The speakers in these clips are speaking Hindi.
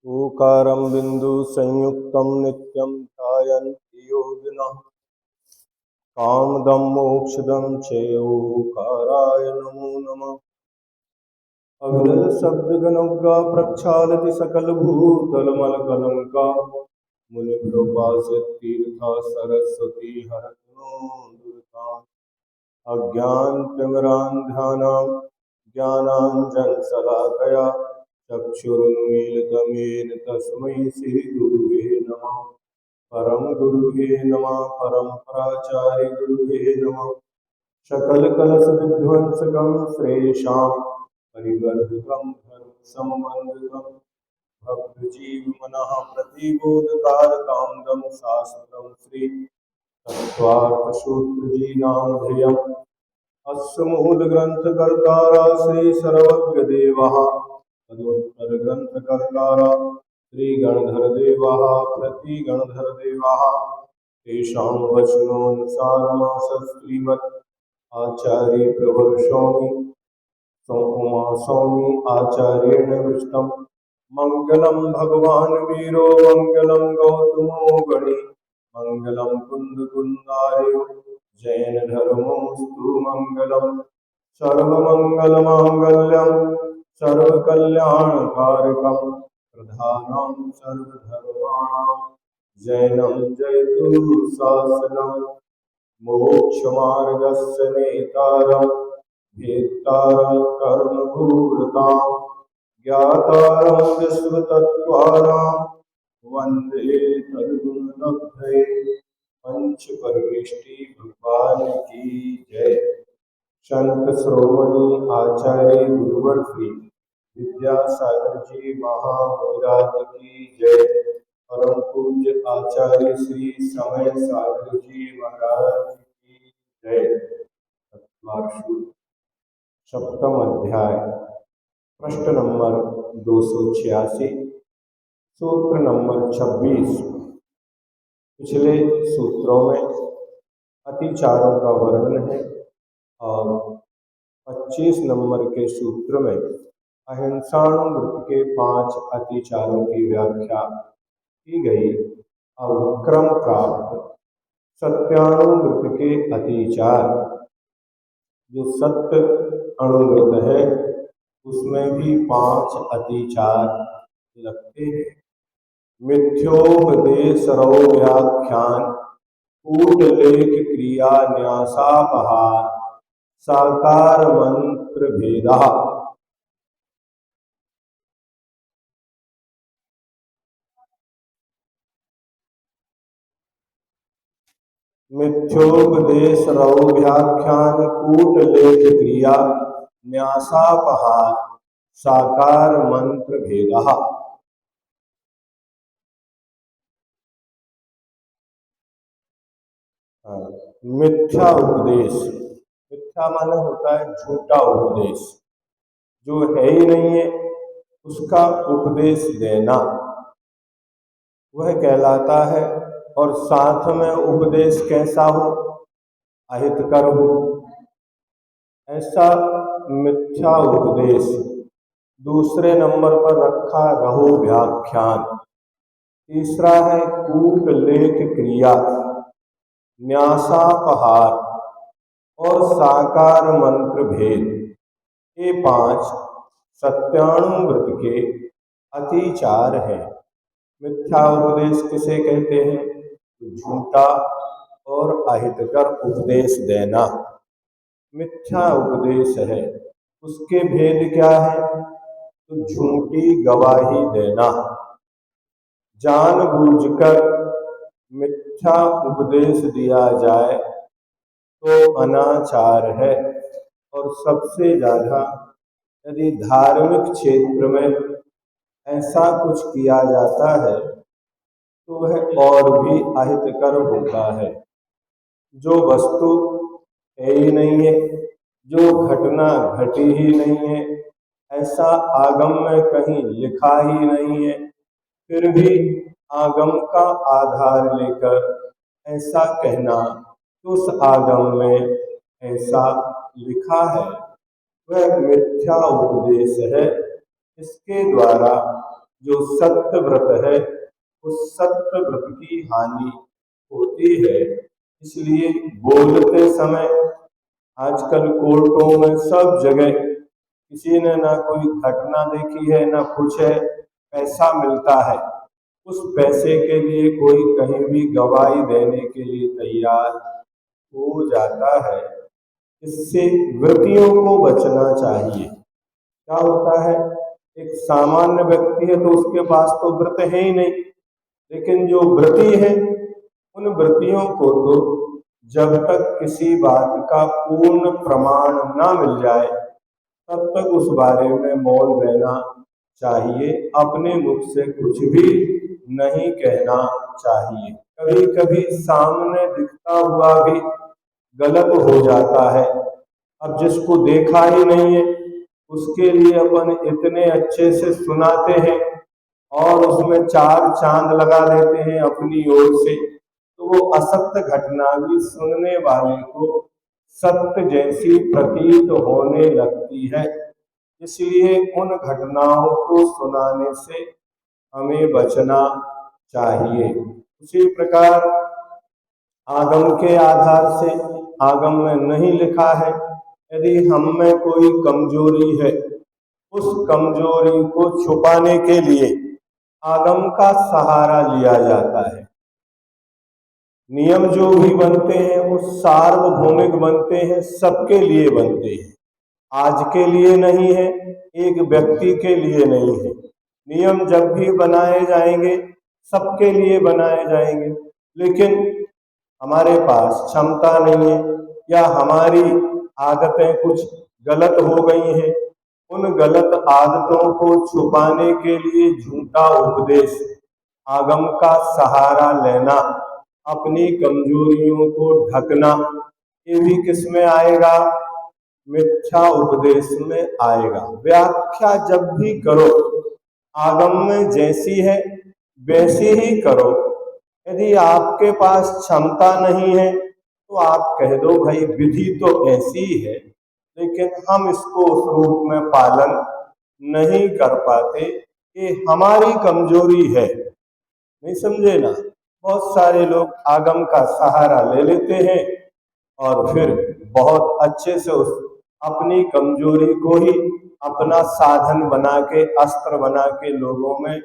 ऊकारं बिंदु संयुक्तं नित्यं ध्यायन्ति योगिनः कामदं मोक्षदं चेयोकाराय नमो नमः। अविरल शब्दगणौका प्रक्षालति सकलभूतलमलकलङ्का मुनिकृपासिद्धीर्था सरस्वती हरतु दुर्गाम्। अज्ञानतिमिरान्धकानां ज्ञानाञ्जनशलाकया चक्षुरुन्मीलितं तस्मै श्रीगुरुवे नमः। परम गुरुवे नमः। परम्पराचार्य गुरुवे नमः। सकलकलशविध्वंसकं श्रेषां परिवर्धकं धर्मसम्बन्धकं भक्तजीवमनः प्रतिबोधकारकां दं शास्त्रं श्री तत्त्वार्थसूत्रजीनां ध्येयम् अस्य मूलग्रन्थकर्तारः श्री सर्वज्ञदेवः तदुत्तरग्रन्थकर्तारः श्री गणधरदेवः प्रतिगणधरदेवः तेषां वचनानुसारमास श्रीमद् आचार्य प्रवर्षोमि उमा स्वामी आचार्येण विष्टं मंगलम भगवान वीरो मंगलम गौतमो गणि मंगलम कुंदकुंदार्यो जैन धर्मोस्तु मंगलम सर्वमंगलमांगल्यम सर्वकल्याणकारकम प्रधानं सर्वधर्माणां जैनं जयतु शासनं मोक्षमार्गस्य नेतारं भेत्तारं कर्मभूरतां ज्ञातारं विश्वतत्त्वानां वन्दे तद्गुणलब्धये। पंच परमेष्टि भगवान की जय। संत श्रोमणी आचार्य गुरुवर श्री विद्यासागर जी महाराज की जय। परम पूज्य आचार्य श्री समय सागर जी महाराज की जय। सप्तम अध्याय प्रश्न नंबर 286 सूत्र नंबर 26। पिछले सूत्रों में अतिचारों का वर्णन है और 25 नंबर के सूत्र में अहिंसाणुव्रत के 5 अतिचारों की व्याख्या की गई। अब क्रम प्राप्त सत्यानुव्रत के अतिचार, जो सत्य अनुव्रत है उसमें भी 5 अतिचार लगते हैं। मिथ्योपदेशरो व्याख्यान कूटलेख क्रिया न्यासापहार साकार मंत्र भेदा। मिथ्योपदेशरो व्याख्यान कूटलेख क्रिया न्यासापहार साकार मंत्र भेदा। मिथ्या उपदेश, मिथ्या माने होता है झूठा उपदेश, जो है ही नहीं है उसका उपदेश देना, वह कहलाता है। और साथ में उपदेश कैसा हो? अहितकर हो, ऐसा मिथ्या उपदेश। दूसरे नंबर पर रखा रहो व्याख्यान। तीसरा है कूटलेख क्रिया न्यासापहार और साकार मंत्र भेद। ये 5 सत्यानुव्रत के अतिचार हैं। मिथ्या उपदेश किसे कहते हैं? झूठा और अहितकर उपदेश देना मिथ्या उपदेश है। उसके भेद क्या है? तो झूठी गवाही देना, जानबूझकर मिथ्या उपदेश दिया जाए तो अनाचार है। और सबसे ज़्यादा यदि धार्मिक क्षेत्र में ऐसा कुछ किया जाता है तो वह और भी अहितकर होता है। जो वस्तु है ही नहीं है, जो घटना घटी ही नहीं है, ऐसा आगम में कहीं लिखा ही नहीं है, फिर भी आगम का आधार लेकर ऐसा कहना कि उस आगम में ऐसा लिखा है, वह मिथ्या उपदेश है। इसके द्वारा जो सत्य व्रत है उस सत्य व्रत की हानि होती है। इसलिए बोलते समय आजकल कोर्टों में सब जगह किसी ने ना कोई घटना देखी है ना कुछ है, पैसा मिलता है। उस पैसे के लिए कोई कहीं भी गवाही देने के लिए तैयार हो जाता है। इससे व्रतियों को बचना चाहिए। क्या होता है, एक सामान्य व्यक्ति है तो उसके पास तो व्रत है ही नहीं, लेकिन जो व्रती है उन व्रतियों को तो जब तक किसी बात का पूर्ण प्रमाण ना मिल जाए तब तक उस बारे में मौन रहना चाहिए, अपने मुख से कुछ भी नहीं कहना चाहिए। कभी कभी सामने दिखता हुआ भी गलत हो जाता है। अब जिसको देखा ही नहीं है उसके लिए अपन इतने अच्छे से सुनाते हैं और उसमें चार चांद लगा देते हैं अपनी ओर से, तो वो असत्य घटना भी सुनने वाले को सत्य जैसी प्रतीत होने लगती है। इसलिए उन घटनाओं को सुनाने से हमें बचना चाहिए। उसी प्रकार आगम के आधार से, आगम में नहीं लिखा है, यदि हम में कोई कमजोरी है उस कमजोरी को छुपाने के लिए आगम का सहारा लिया जाता है। नियम जो भी बनते हैं वो सार्वभौमिक बनते हैं, सबके लिए बनते हैं, आज के लिए नहीं है, एक व्यक्ति के लिए नहीं है। नियम जब भी बनाए जाएंगे सबके लिए बनाए जाएंगे, लेकिन हमारे पास क्षमता नहीं है या हमारी आदतें कुछ गलत हो गई हैं, उन गलत आदतों को छुपाने के लिए झूठा उपदेश, आगम का सहारा लेना, अपनी कमजोरियों को ढकना, ये भी किसमें आएगा, मिथ्या उपदेश में आएगा। व्याख्या जब भी करो आगम में जैसी है वैसी ही करो। यदि आपके पास क्षमता नहीं है तो आप कह दो भाई विधि तो ऐसी है लेकिन हम इसको उस रूप में पालन नहीं कर पाते, ये हमारी कमजोरी है। नहीं समझे ना, बहुत सारे लोग आगम का सहारा ले लेते हैं और फिर बहुत अच्छे से उस अपनी कमजोरी को ही अपना साधन बना के, अस्त्र बना के लोगों में,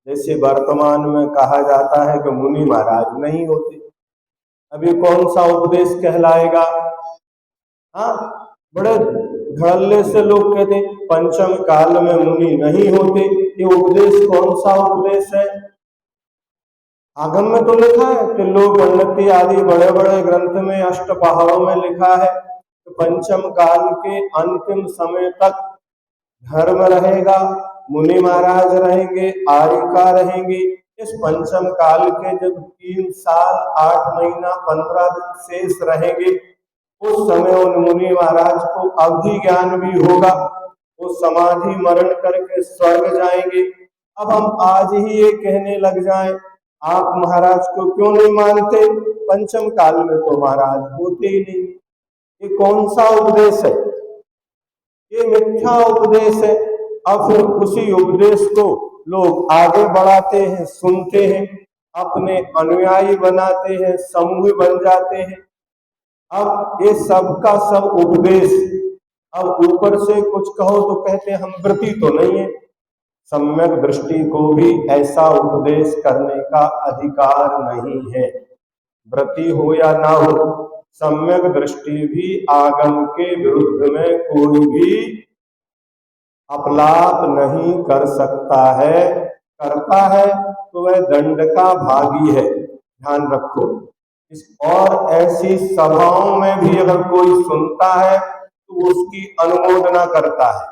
जैसे वर्तमान में कहा जाता है कि मुनि महाराज नहीं होते, अभी कौन सा उपदेश कहलाएगा। हाँ, बड़े धड़ल्ले से लोग कहते पंचम काल में मुनि नहीं होते, ये उपदेश कौन सा उपदेश है। आगम में तो लिखा है कि लोग उन्नति आदि बड़े बड़े ग्रंथ में, अष्टपहरों में लिखा है कि पंचम काल के अंतिम समय तक धर्म रहेगा, मुनि महाराज रहेंगे, आर्यिका रहेंगी। इस पंचम काल के जब 3 साल 8 महीना 15 दिन शेष रहेंगे उस समय उन मुनि महाराज को अवधि ज्ञान भी होगा, वो समाधि मरण करके स्वर्ग जाएंगे। अब हम आज ही ये कहने लग जाएं आप महाराज को क्यों नहीं मानते, पंचम काल में तो महाराज होते ही नहीं, ये कौन सा उपदेश है, ये मिथ्या उपदेश है। अब फिर उसी उपदेश को लोग आगे बढ़ाते हैं, सुनते हैं, अपने अनुयायी बनाते हैं, समूह बन जाते हैं। अब ये सब का सब उपदेश, अब ऊपर से कुछ कहो तो कहते हैं हम व्रती तो नहीं है। सम्यक दृष्टि को भी ऐसा उपदेश करने का अधिकार नहीं है, व्रती हो या ना हो। सम्यक दृष्टि भी आगम के विरुद्ध में कोई भी अपलाप नहीं कर सकता है, करता है तो वह दंड का भागी है, ध्यान रखो। और ऐसी सभाओं में भी अगर कोई सुनता है तो उसकी अनुमोदना करता है।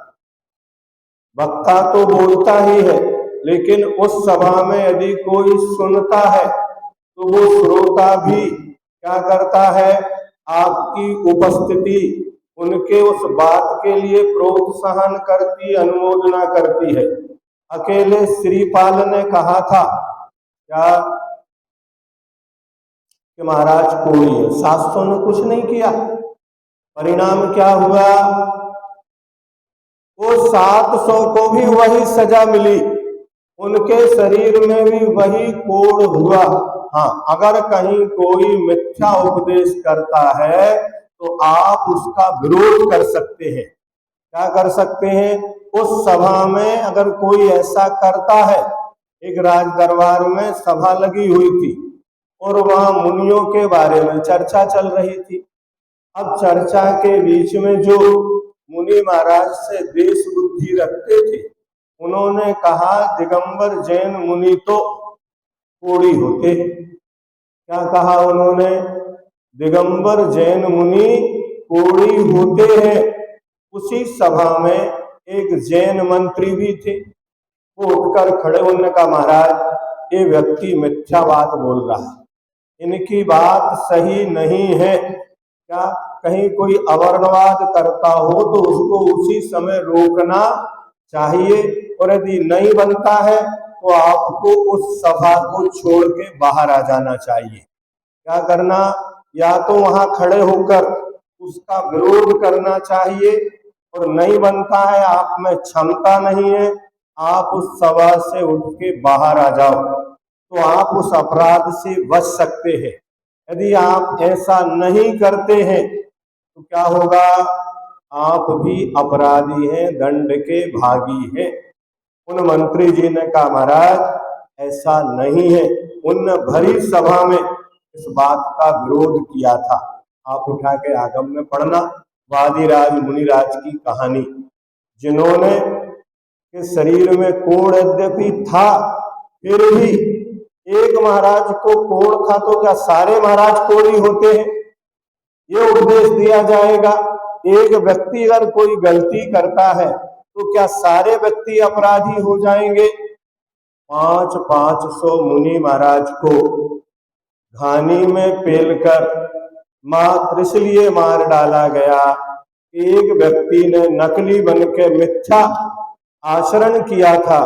वक्ता तो बोलता ही है, लेकिन उस सभा में यदि कोई सुनता है तो वो श्रोता भी क्या करता है, आपकी उपस्थिति उनके उस बात के लिए प्रोत्साहन करती, अनुमोदना करती है। अकेले श्रीपाल ने कहा था क्या कि महाराज कोई है, शास्त्रों ने कुछ नहीं किया, परिणाम क्या हुआ, वो 700 को भी वही सजा मिली उनके शरीर में भी वही कोढ़ हुआ। हाँ, अगर कहीं कोई मिथ्या उपदेश करता है तो आप उसका विरोध कर सकते हैं। क्या कर सकते हैं? उस सभा में अगर कोई ऐसा करता है, एक राज दरबार में सभा लगी हुई थी और वहां मुनियों के बारे में चर्चा चल रही थी। अब चर्चा के बीच में जो मुनि महाराज से देश बुद्धि रखते थे, उन्होंने कहा दिगंबर जैन मुनि तो कोढ़ी होते। क्या कहा उन्होंने? दिगंबर जैन मुनि कोढ़ी होते हैं। उसी सभा में एक जैन मंत्री भी थे, वो उठकर खड़े, उन्होंने कहा महाराज ये व्यक्ति मिथ्या बात बोल रहा है, इनकी बात सही नहीं है। क्या कहीं कोई अवर्णवाद करता हो तो उसको उसी समय रोकना चाहिए, और यदि नहीं बनता है तो आपको उस सभा को छोड़ के बाहर आ जाना चाहिए। क्या करना? या तो वहां खड़े होकर उसका विरोध करना चाहिए, और नहीं बनता है, आप में क्षमता नहीं है, आप उस सभा से उठ के बाहर आ जाओ, तो आप उस अपराध से बच सकते हैं। यदि आप ऐसा नहीं करते हैं तो क्या होगा? आप भी अपराधी हैं, दंड के भागी हैं। उन मंत्री जी ने कहा महाराज ऐसा नहीं है। उन भरी सभा में इस बात का विरोध किया था। आप उठा के आगम में पढ़ना वादिराज मुनिराज की कहानी, जिन्होंने के शरीर में कोढ़ यद्यपि था, फिर भी एक महाराज को कोढ़ था तो क्या सारे महाराज कोढ़ी होते हैं? ये उपदेश दिया जाएगा। एक व्यक्ति अगर कोई गलती करता है तो क्या सारे व्यक्ति अपराधी हो जाएंगे? 500 मुनि महाराज को घानी में पेलकर मात्र इसलिए मार डाला गया, एक व्यक्ति ने नकली बन के मिथ्या आचरण किया था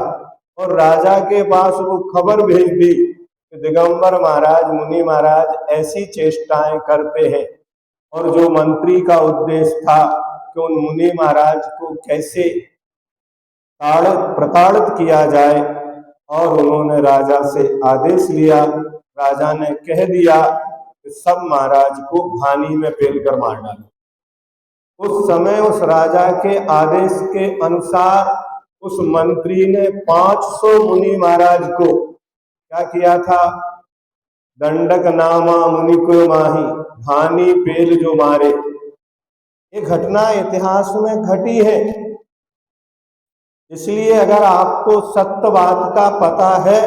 और राजा के पास वो खबर भेज दी कि दिगंबर महाराज मुनि महाराज ऐसी चेष्टाएं करते हैं, और जो मंत्री का उद्देश्य था कि उन मुनि महाराज को कैसे प्रताड़ित किया जाए, और उन्होंने राजा से आदेश लिया। राजा ने कह दिया कि सब महाराज को घानी में पेलकर मार डालो। उस समय उस राजा के आदेश के अनुसार उस मंत्री ने 500 मुनि महाराज को क्या किया था? दंडक नामा मुनि को माही, घानी पेल जो मारे। ये घटना इतिहास में घटी है। इसलिए अगर आपको सत्य बात का पता है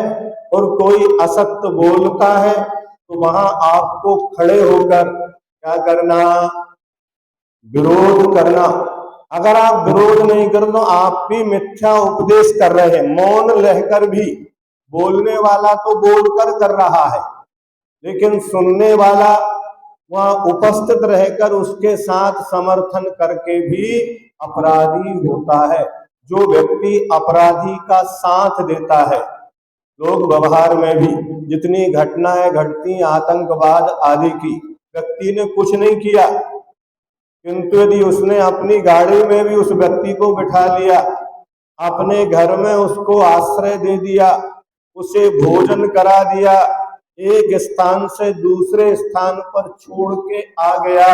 और कोई असत्य बोलता है तो वहां आपको खड़े होकर क्या करना? विरोध करना। अगर आप विरोध नहीं कर तो आप भी मिथ्या उपदेश कर रहे हैं। मौन रहकर भी बोलने वाला तो बोलकर कर रहा है, लेकिन सुनने वाला वहां उपस्थित रहकर उसके साथ समर्थन करके भी अपराधी होता है। जो व्यक्ति अपराधी का साथ देता है, लोग व्यवहार में भी जितनी घटनाएं घटती आतंकवाद आदि की, व्यक्ति ने कुछ नहीं किया, किंतु यदि उसने अपनी गाड़ी में भी उस व्यक्ति को बिठा लिया, अपने घर में उसको आश्रय दे दिया, उसे भोजन करा दिया, एक स्थान से दूसरे स्थान पर छोड़ के आ गया,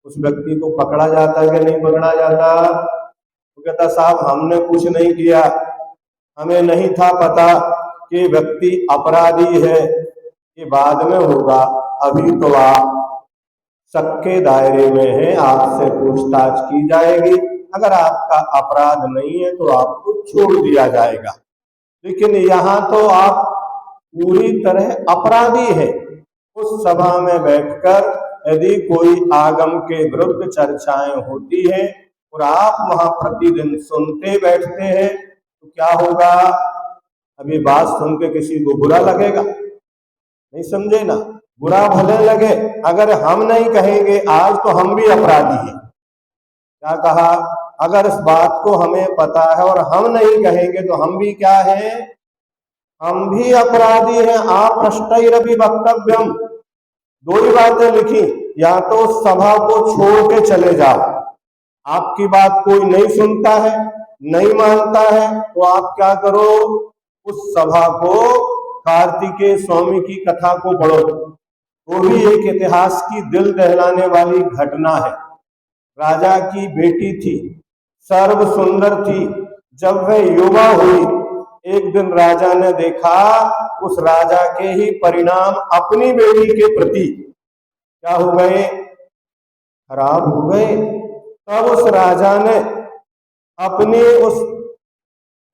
उस व्यक्ति को पकड़ा जाता कि नहीं पकड़ा जाता? वो कहता साहब हमने कुछ नहीं किया, हमें नहीं था पता कि व्यक्ति अपराधी है, ये बाद में होगा, अभी तो आप सबके दायरे में है, आपसे पूछताछ की जाएगी, अगर आपका अपराध नहीं है तो आपको छोड़ दिया जाएगा। लेकिन यहाँ तो आप पूरी तरह अपराधी है। उस सभा में बैठकर यदि कोई आगम के विरुद्ध चर्चाएं होती है और आप वहां प्रतिदिन सुनते बैठते हैं तो क्या होगा? अभी बात सुन के किसी को बुरा लगेगा? नहीं, समझे ना? बुरा भले लगे, अगर हम नहीं कहेंगे आज तो हम भी अपराधी हैं। क्या कहा? अगर इस बात को हमें पता है और हम नहीं कहेंगे तो हम भी क्या हैं? हम भी अपराधी हैं। आप पृष्ठैरपि वक्तव्यम, दो ही बातें लिखी, या तो सभा को छोड़ के चले जाओ, आपकी बात कोई नहीं सुनता है, नहीं मानता है, तो आप क्या करो? उस सभा को, कार्तिकेय स्वामी की कथा को पढ़ो, वो भी एक इतिहास की दिल दहलाने वाली घटना है। राजा की बेटी थी, सर्व सुंदर थी। जब वह युवा हुई, एक दिन राजा ने देखा उस राजा के ही परिणाम अपनी बेटी के प्रति क्या हो गए, खराब हो गए। तब उस राजा ने अपने उस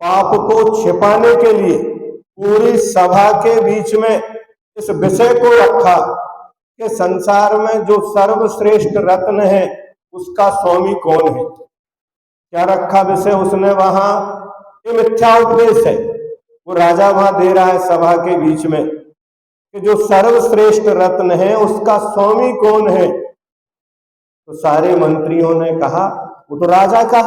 पाप को छिपाने के लिए पूरी सभा के बीच में इस विषय को रखा कि संसार में जो सर्वश्रेष्ठ रत्न है उसका स्वामी कौन है। क्या रखा विषय उसने वहां, ये मिथ्या उपदेश है, वो राजा वहां दे रहा है सभा के बीच में कि जो सर्वश्रेष्ठ रत्न है उसका स्वामी कौन है। तो सारे मंत्रियों ने कहा वो तो राजा का,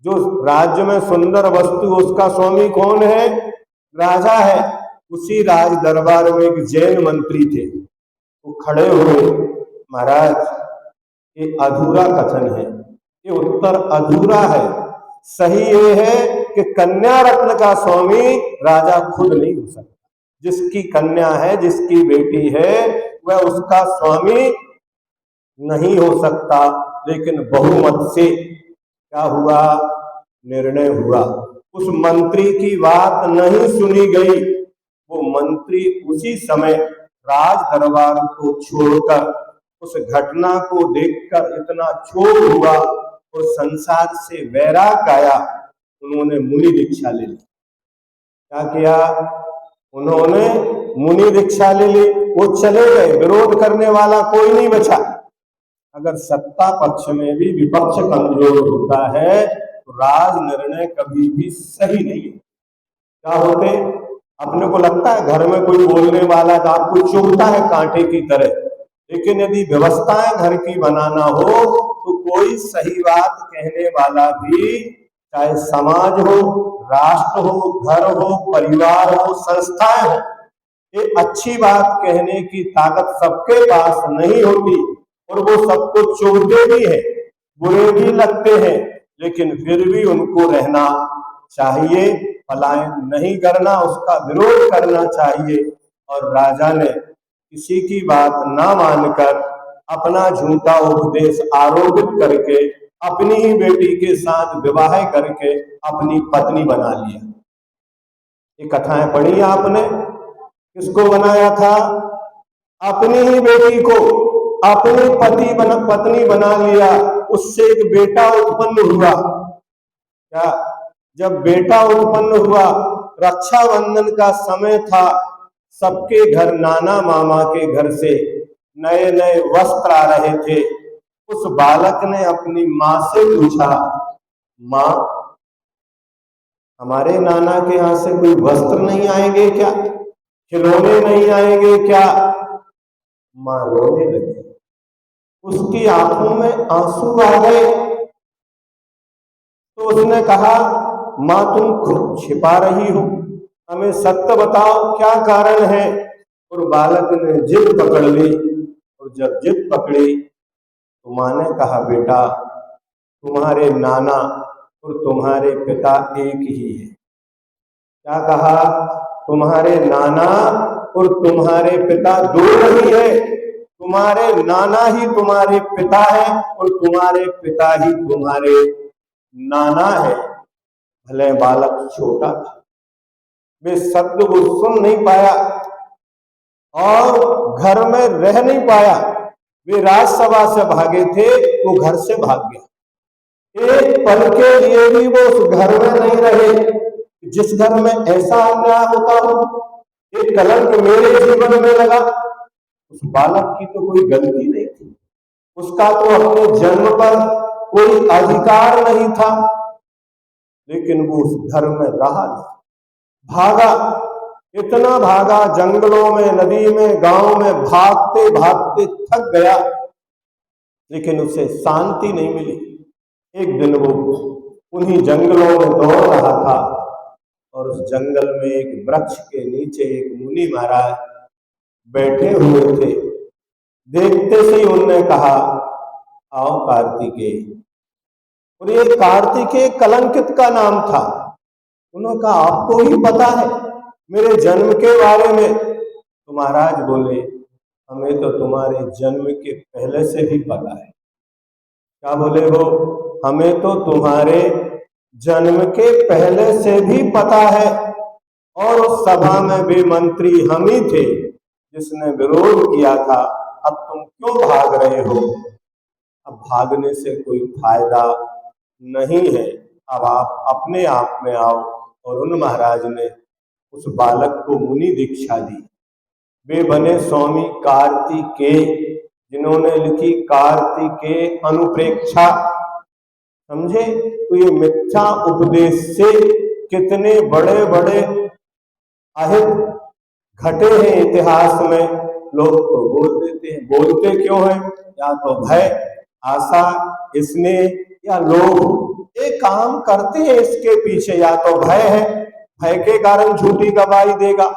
जो राज्य में सुंदर वस्तु उसका स्वामी कौन है, राजा है। उसी राज दरबार में एक जैन मंत्री थे, वो खड़े हुए, महाराज ये अधूरा कथन है, ये उत्तर अधूरा है। सही ये है कि कन्या रत्न का स्वामी राजा खुद नहीं हो सकता। जिसकी कन्या है, जिसकी बेटी है, वह उसका स्वामी नहीं हो सकता। लेकिन बहुमत से क्या हुआ, निर्णय हुआ। उस मंत्री की बात नहीं सुनी गई। वो मंत्री उसी समय राज दरबार को छोड़कर, उस घटना को देखकर इतना क्षोभ हुआ और संसार से वैराग आया। उन्होंने मुनि दीक्षा ले ली। क्या किया, उन्होंने मुनि दीक्षा ले ली। वो चले गए, विरोध करने वाला कोई नहीं बचा। अगर सत्ता पक्ष में भी विपक्ष कमजोर होता है तो राज निर्णय कभी भी सही नहीं है। क्या होते, अपने को लगता है घर में कोई बोलने वाला तो आपको चुभता है कांटे की तरह, लेकिन यदि व्यवस्थाएं घर की बनाना हो तो कोई सही बात कहने वाला भी, चाहे समाज हो, राष्ट्र हो, घर हो, परिवार हो, संस्थाएं हो, ये अच्छी बात कहने की ताकत सबके पास नहीं होती और वो सबको चुभते भी है, बुरे भी लगते हैं, लेकिन फिर भी उनको रहना चाहिए, पलायन नहीं करना, उसका विरोध करना चाहिए। और राजा ने किसी की बात ना मानकर अपना झूठा उपदेश आरोपित करके अपनी ही बेटी के साथ विवाह करके अपनी पत्नी बना लिया। ये कथाएं पढ़ी आपने, किसको बनाया था, अपनी ही बेटी को अपनी पत्नी बना लिया। उससे एक बेटा उत्पन्न हुआ। क्या, जब बेटा उत्पन्न हुआ, रक्षाबंधन का समय था, सबके घर, नाना मामा के घर से नए नए वस्त्र आ रहे थे। उस बालक ने अपनी माँ से पूछा, माँ हमारे नाना के यहाँ से कोई वस्त्र नहीं आएंगे क्या, खिलौने नहीं आएंगे क्या। माँ रोने लगी, उसकी आंखों में आंसू आ गए। तो उसने कहा, माँ तुम खुद छिपा रही हो, हमें सत्य बताओ क्या कारण है। और बालक ने जिद पकड़ ली, और जब जिद पकड़ी तो माँ ने कहा, बेटा तुम्हारे नाना और तुम्हारे पिता एक ही है। क्या कहा, तुम्हारे नाना और तुम्हारे पिता दो नहीं है, तुम्हारे नाना ही तुम्हारे पिता है और तुम्हारे पिता ही तुम्हारे नाना है। भले बालक छोटा था, वे सत्य को सुन नहीं पाया और घर में रह नहीं पाया। वे राजसभा से भागे थे, वो घर से भाग गया। एक पल के लिए भी वो उस घर में नहीं रहे जिस घर में ऐसा अन्याय होता हो। एक कलंक मेरे जीवन में लगा। उस बालक की तो कोई गलती नहीं थी, उसका तो अपने जन्म पर कोई अधिकार नहीं था, लेकिन वो उस घर में रहा नहीं, भागा, इतना भागा, जंगलों में, नदी में, गांव में भागते भागते थक गया, लेकिन उसे शांति नहीं मिली। एक दिन वो उन्हीं जंगलों में दौड़ रहा था और उस जंगल में एक वृक्ष के नीचे एक मुनि महाराज बैठे हुए थे। देखते से ही उन्होंने कहा, आओ कार्तिकेय। और ये कार्तिकेय कलंकित का नाम था। उन्होंने कहा आपको ही पता है मेरे जन्म के बारे में? तो महाराज बोले हमें तो तुम्हारे जन्म के पहले से भी पता है। क्या बोले वो? हमें तो तुम्हारे जन्म के पहले से भी पता है, और उस सभा में भी मंत्री हम ही थे जिसने विरोध किया था। अब तुम क्यों भाग रहे हो? अब भागने से कोई फायदा नहीं है, अब आप अपने आप में आओ। और उन महाराज ने उस बालक को मुनि दीक्षा दी। वे बने स्वामी कार्तिकेय, जिन्होंने लिखी कार्तिकेय अनुप्रेक्षा। समझे? तो ये मिथ्या उपदेश से कितने बड़े बड़े अहित घटे हैं इतिहास में। लोग तो बोल देते हैं, बोलते क्यों हैं? या तो भय, आशा, स्नेह या लोभ, एक काम करते हैं इसके पीछे। या तो भय है, भय के कारण झूठी गवाही देगा,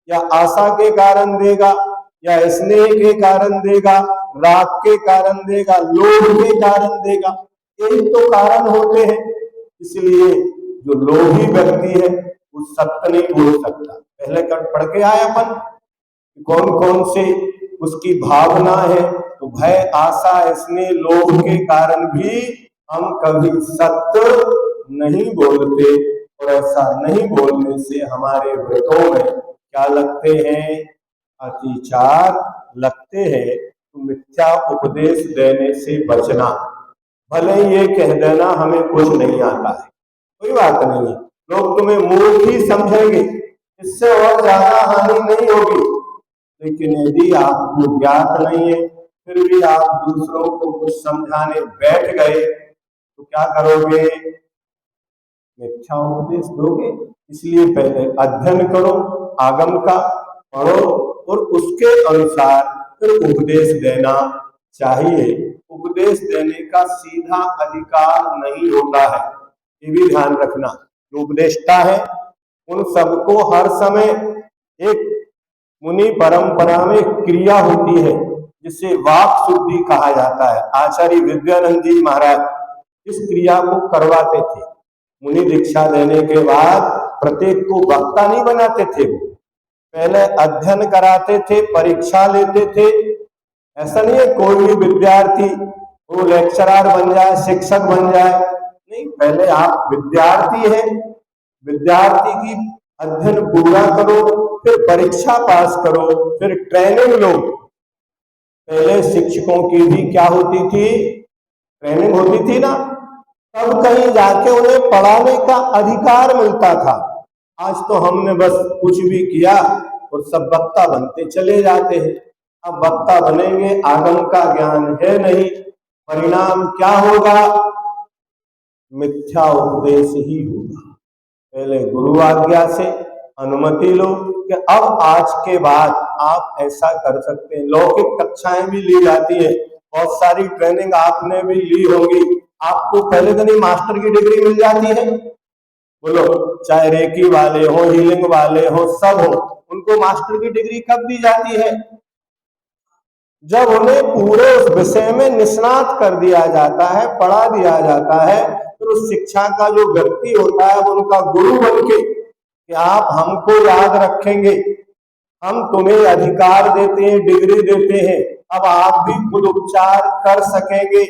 या आशा के कारण देगा, या स्नेह के कारण देगा, राग के कारण देगा, लोभ के कारण देगा। यही तो कारण होते हैं। इसलिए जो लोभी व्यक्ति है वो सत्य नहीं बोल सकता। पहले पढ़ के आए अपन कौन कौन से उसकी भावना है। तो भय, आशा, स्नेह, लोभ के कारण भी हम कभी सत्य नहीं बोलते, और ऐसा नहीं बोलने से हमारे व्रतों में क्या लगते हैं? अतिचार लगते हैं। तो मिथ्या उपदेश देने से बचना। भले ये कह देना हमें कुछ नहीं आता है, कोई बात नहीं है, लोग तुम्हें मूर्ख ही समझेंगे, इससे और ज्यादा हानि नहीं होगी। लेकिन यदि आपको ज्ञात नहीं है, फिर भी आप दूसरों को कुछ समझाने बैठ गए, तो क्या करोगे? मिथ्या उपदेश दोगे। इसलिए पहले अध्ययन करो, आगम का पढ़ो, और उसके अनुसार फिर उपदेश देना चाहिए। उपदेश देने का सीधा अधिकार नहीं होता है, ये भी ध्यान रखना। जो उपदेष्टा है उन सबको हर समय एक मुनि परंपरा में क्रिया होती है जिसे वाक शुद्धि कहा जाता है। आचार्य विद्यानंद जी महाराज इस क्रिया को करवाते थे। मुनि दीक्षा देने के बाद प्रत्येक को वक्ता नहीं बनाते थे, वो पहले अध्ययन कराते थे, परीक्षा लेते थे। ऐसा नहीं है कोई भी विद्यार्थी वो लेक्चरर बन जाए, शिक्षक बन जाए, नहीं। पहले आप विद्यार्थी हैं, विद्यार्थी की अध्ययन पूरा करो, फिर परीक्षा पास करो, फिर ट्रेनिंग लो। पहले शिक्षकों की भी क्या होती थी? ट्रेनिंग होती थी ना, तब कहीं जाके उन्हें पढ़ाने का अधिकार मिलता था। आज तो हमने बस कुछ भी किया और सब वक्ता बनते चले जाते हैं। अब वक्ता बनेंगे, आगम का ज्ञान है नहीं, परिणाम क्या होगा? मिथ्या उपदेश ही होगा। पहले गुरु आज्ञा से अनुमति लो कि अब आज के बाद आप ऐसा कर सकते हैं। लौकिक कक्षाएं भी ली जाती है, बहुत सारी ट्रेनिंग आपने भी ली होगी। आपको पहले दिन ही मास्टर की डिग्री मिल जाती है। बोलो, चाहे रेकी वाले हो, हीलिंग वाले हो, सब हो, उनको मास्टर की डिग्री कब दी जाती है? जब उन्हें पूरे उस विषय में निष्णात कर दिया जाता है, पढ़ा दिया जाता है। फिर उस शिक्षा का जो व्यक्ति होता है वो उनका गुरु बनके कि आप हमको याद रखेंगे, हम तुम्हें अधिकार देते हैं, डिग्री देते हैं, अब आप भी खुद उपचार कर सकेंगे।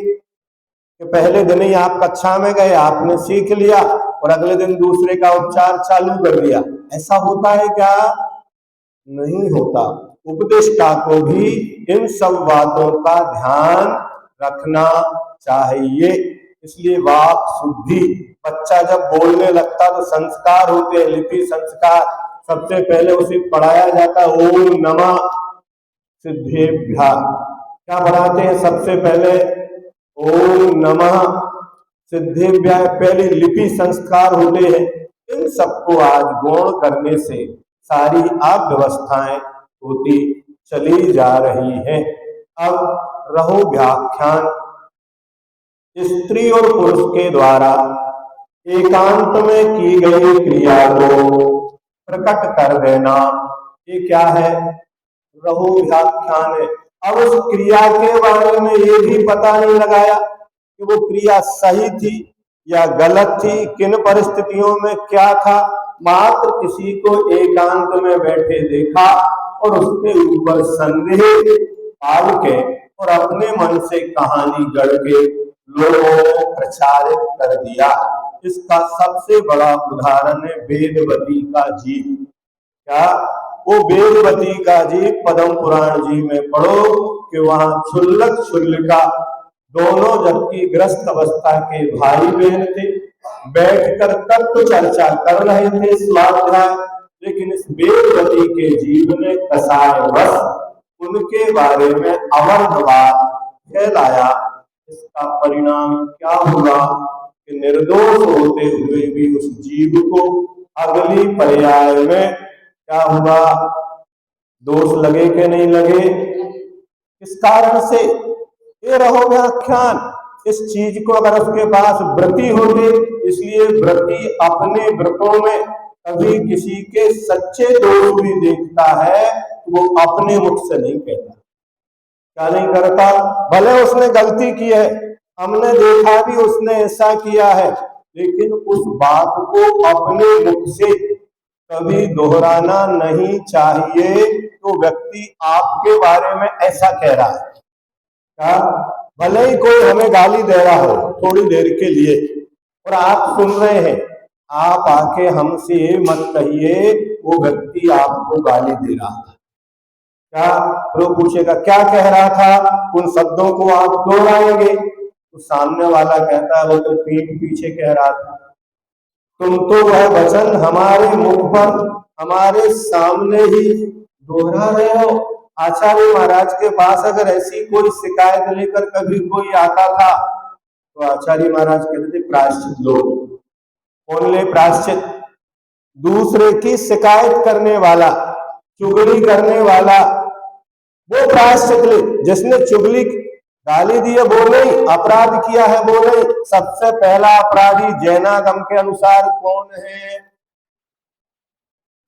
कि पहले दिन ही आप कक्षा में गए, आपने सीख लिया और अगले दिन दूसरे का उपचार चालू कर दिया। ऐसा होता है क्या? नहीं होता। उपदेष्टा को भी इन सब बातों का ध्यान रखना चाहिए। इसलिए वाक शुद्धि, बच्चा जब बोलने लगता तो संस्कार होते हैं, लिपि संस्कार। सबसे पहले उसे पढ़ाया जाता है ओम नमः सिद्धेभ्यः। क्या पढ़ाते हैं सबसे पहले? ओम नमः सिद्धेभ्यः। पहले लिपि संस्कार होते हैं। इन सबको आज गौण करने से सारी अव्यवस्थाएं होती चली जा रही हैं। अब रहो व्याख्यान। स्त्री और पुरुष के द्वारा एकांत में की गई क्रिया को प्रकट कर देना, ये क्या है? रहो व्याख्यान है। अब उस क्रिया के बारे में ये भी पता नहीं लगाया कि वो क्रिया सही थी या गलत थी, किन परिस्थितियों में क्या था, मात्र किसी को एकांत में बैठे देखा और उसके ऊपर संदेह पाल के और अपने मन से कहानी गढ़ के लोगों को प्रचारित कर दिया। इसका सबसे बड़ा उदाहरण है वेदवती का जीव। क्या वो वेदवती का जीव पद्म पुराण जी में पढ़ो कि वहां क्षुल्लक क्षुल्लिका दोनों जबकि ग्रस्त अवस्था के भाई बहन थे, बैठकर तत्व चर्चा कर रहे थे स्वाध्याय, लेकिन इस वेदवती के जीव ने कसायवश उनके बारे में अवर्णवाद फैलाया। इसका परिणाम क्या हुआ कि निर्दोष होते हुए भी उस जीव को अगली पर्याय में क्या हुआ, दोष लगे कि नहीं लगे। इस कारण से ये रहो व्याख्यान, इस चीज को अगर उसके पास व्रती होते, इसलिए व्रती अपने व्रतों में कभी किसी के सच्चे दोष भी देखता है तो वो अपने मुख से नहीं कहता। क्या नहीं करता, भले उसने गलती की है, हमने देखा भी उसने ऐसा किया है, लेकिन उस बात को अपने मुख से कभी दोहराना नहीं चाहिए। तो व्यक्ति आपके बारे में ऐसा कह रहा है, क्या भले ही कोई हमें गाली दे रहा हो थोड़ी देर के लिए और आप सुन रहे हैं, आप आके हमसे ये मत कहिए वो व्यक्ति आपको गाली दे रहा था। क्या तो पूछेगा क्या कह रहा था, उन शब्दों को आप दोहराएंगे तो सामने वाला कहता है वो तो पीठ पीछे कह रहा था, तुम तो वह वचन हमारे मुख पर हमारे सामने ही दोहरा रहे हो। आचार्य महाराज के पास अगर ऐसी कोई शिकायत लेकर कभी कोई आता था तो आचार्य महाराज कहते थे प्रायश्चित लो। कौन ले प्रायश्चित? दूसरे की शिकायत करने वाला, चुगली करने वाला, वो प्रायश्चित ले। जिसने चुगली गाली दी है वो नहीं, अपराध किया है वो नहीं। सबसे पहला अपराधी जैनागम के अनुसार कौन है?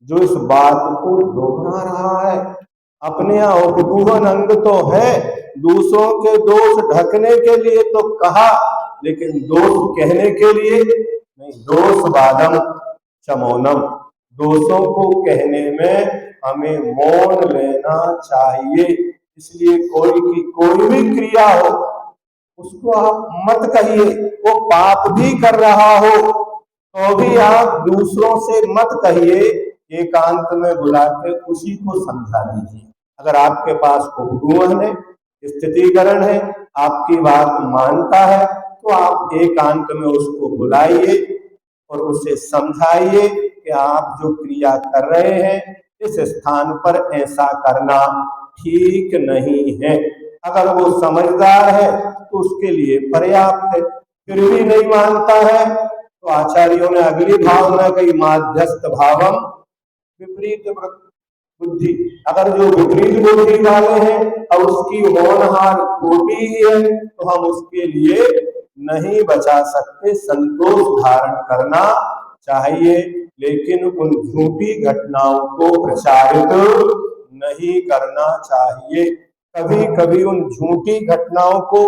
जो इस बात को दोहरा रहा है। अपने यहाँ उपदूहन अंग तो है, दूसरों के दोष ढकने के लिए तो कहा, लेकिन दोष कहने के लिए नहीं। दोष वादम शमोनम, दोषों को कहने में हमें मौन लेना चाहिए। इसलिए कोई की कोई भी क्रिया हो उसको आप मत कहिए, वो पाप भी कर रहा हो तो भी आप दूसरों से मत कहिए, एकांत में बुलाकर उसी को समझा दीजिए। अगर आपके पास उपगुण है, स्थितिकरण है, आपकी बात मानता है तो आप एकांत में उसको बुलाइए और उसे समझाइए कि आप जो क्रिया कर रहे हैं इस स्थान पर ऐसा करना ठीक नहीं है। अगर वो समझदार है तो उसके लिए पर्याप्त है, फिर भी नहीं मानता है तो आचार्यों ने अगली भावना कही माध्यस्थ भावम विपरीत बुद्धि। अगर जो विपरीत बुद्धि वाले हैं और उसकी होनहार खोटी ही है तो हम उसके लिए नहीं बचा सकते, संतोष धारण करना चाहिए, लेकिन उन झूठी घटनाओं को प्रचारित नहीं करना चाहिए। कभी कभी उन झूठी घटनाओं को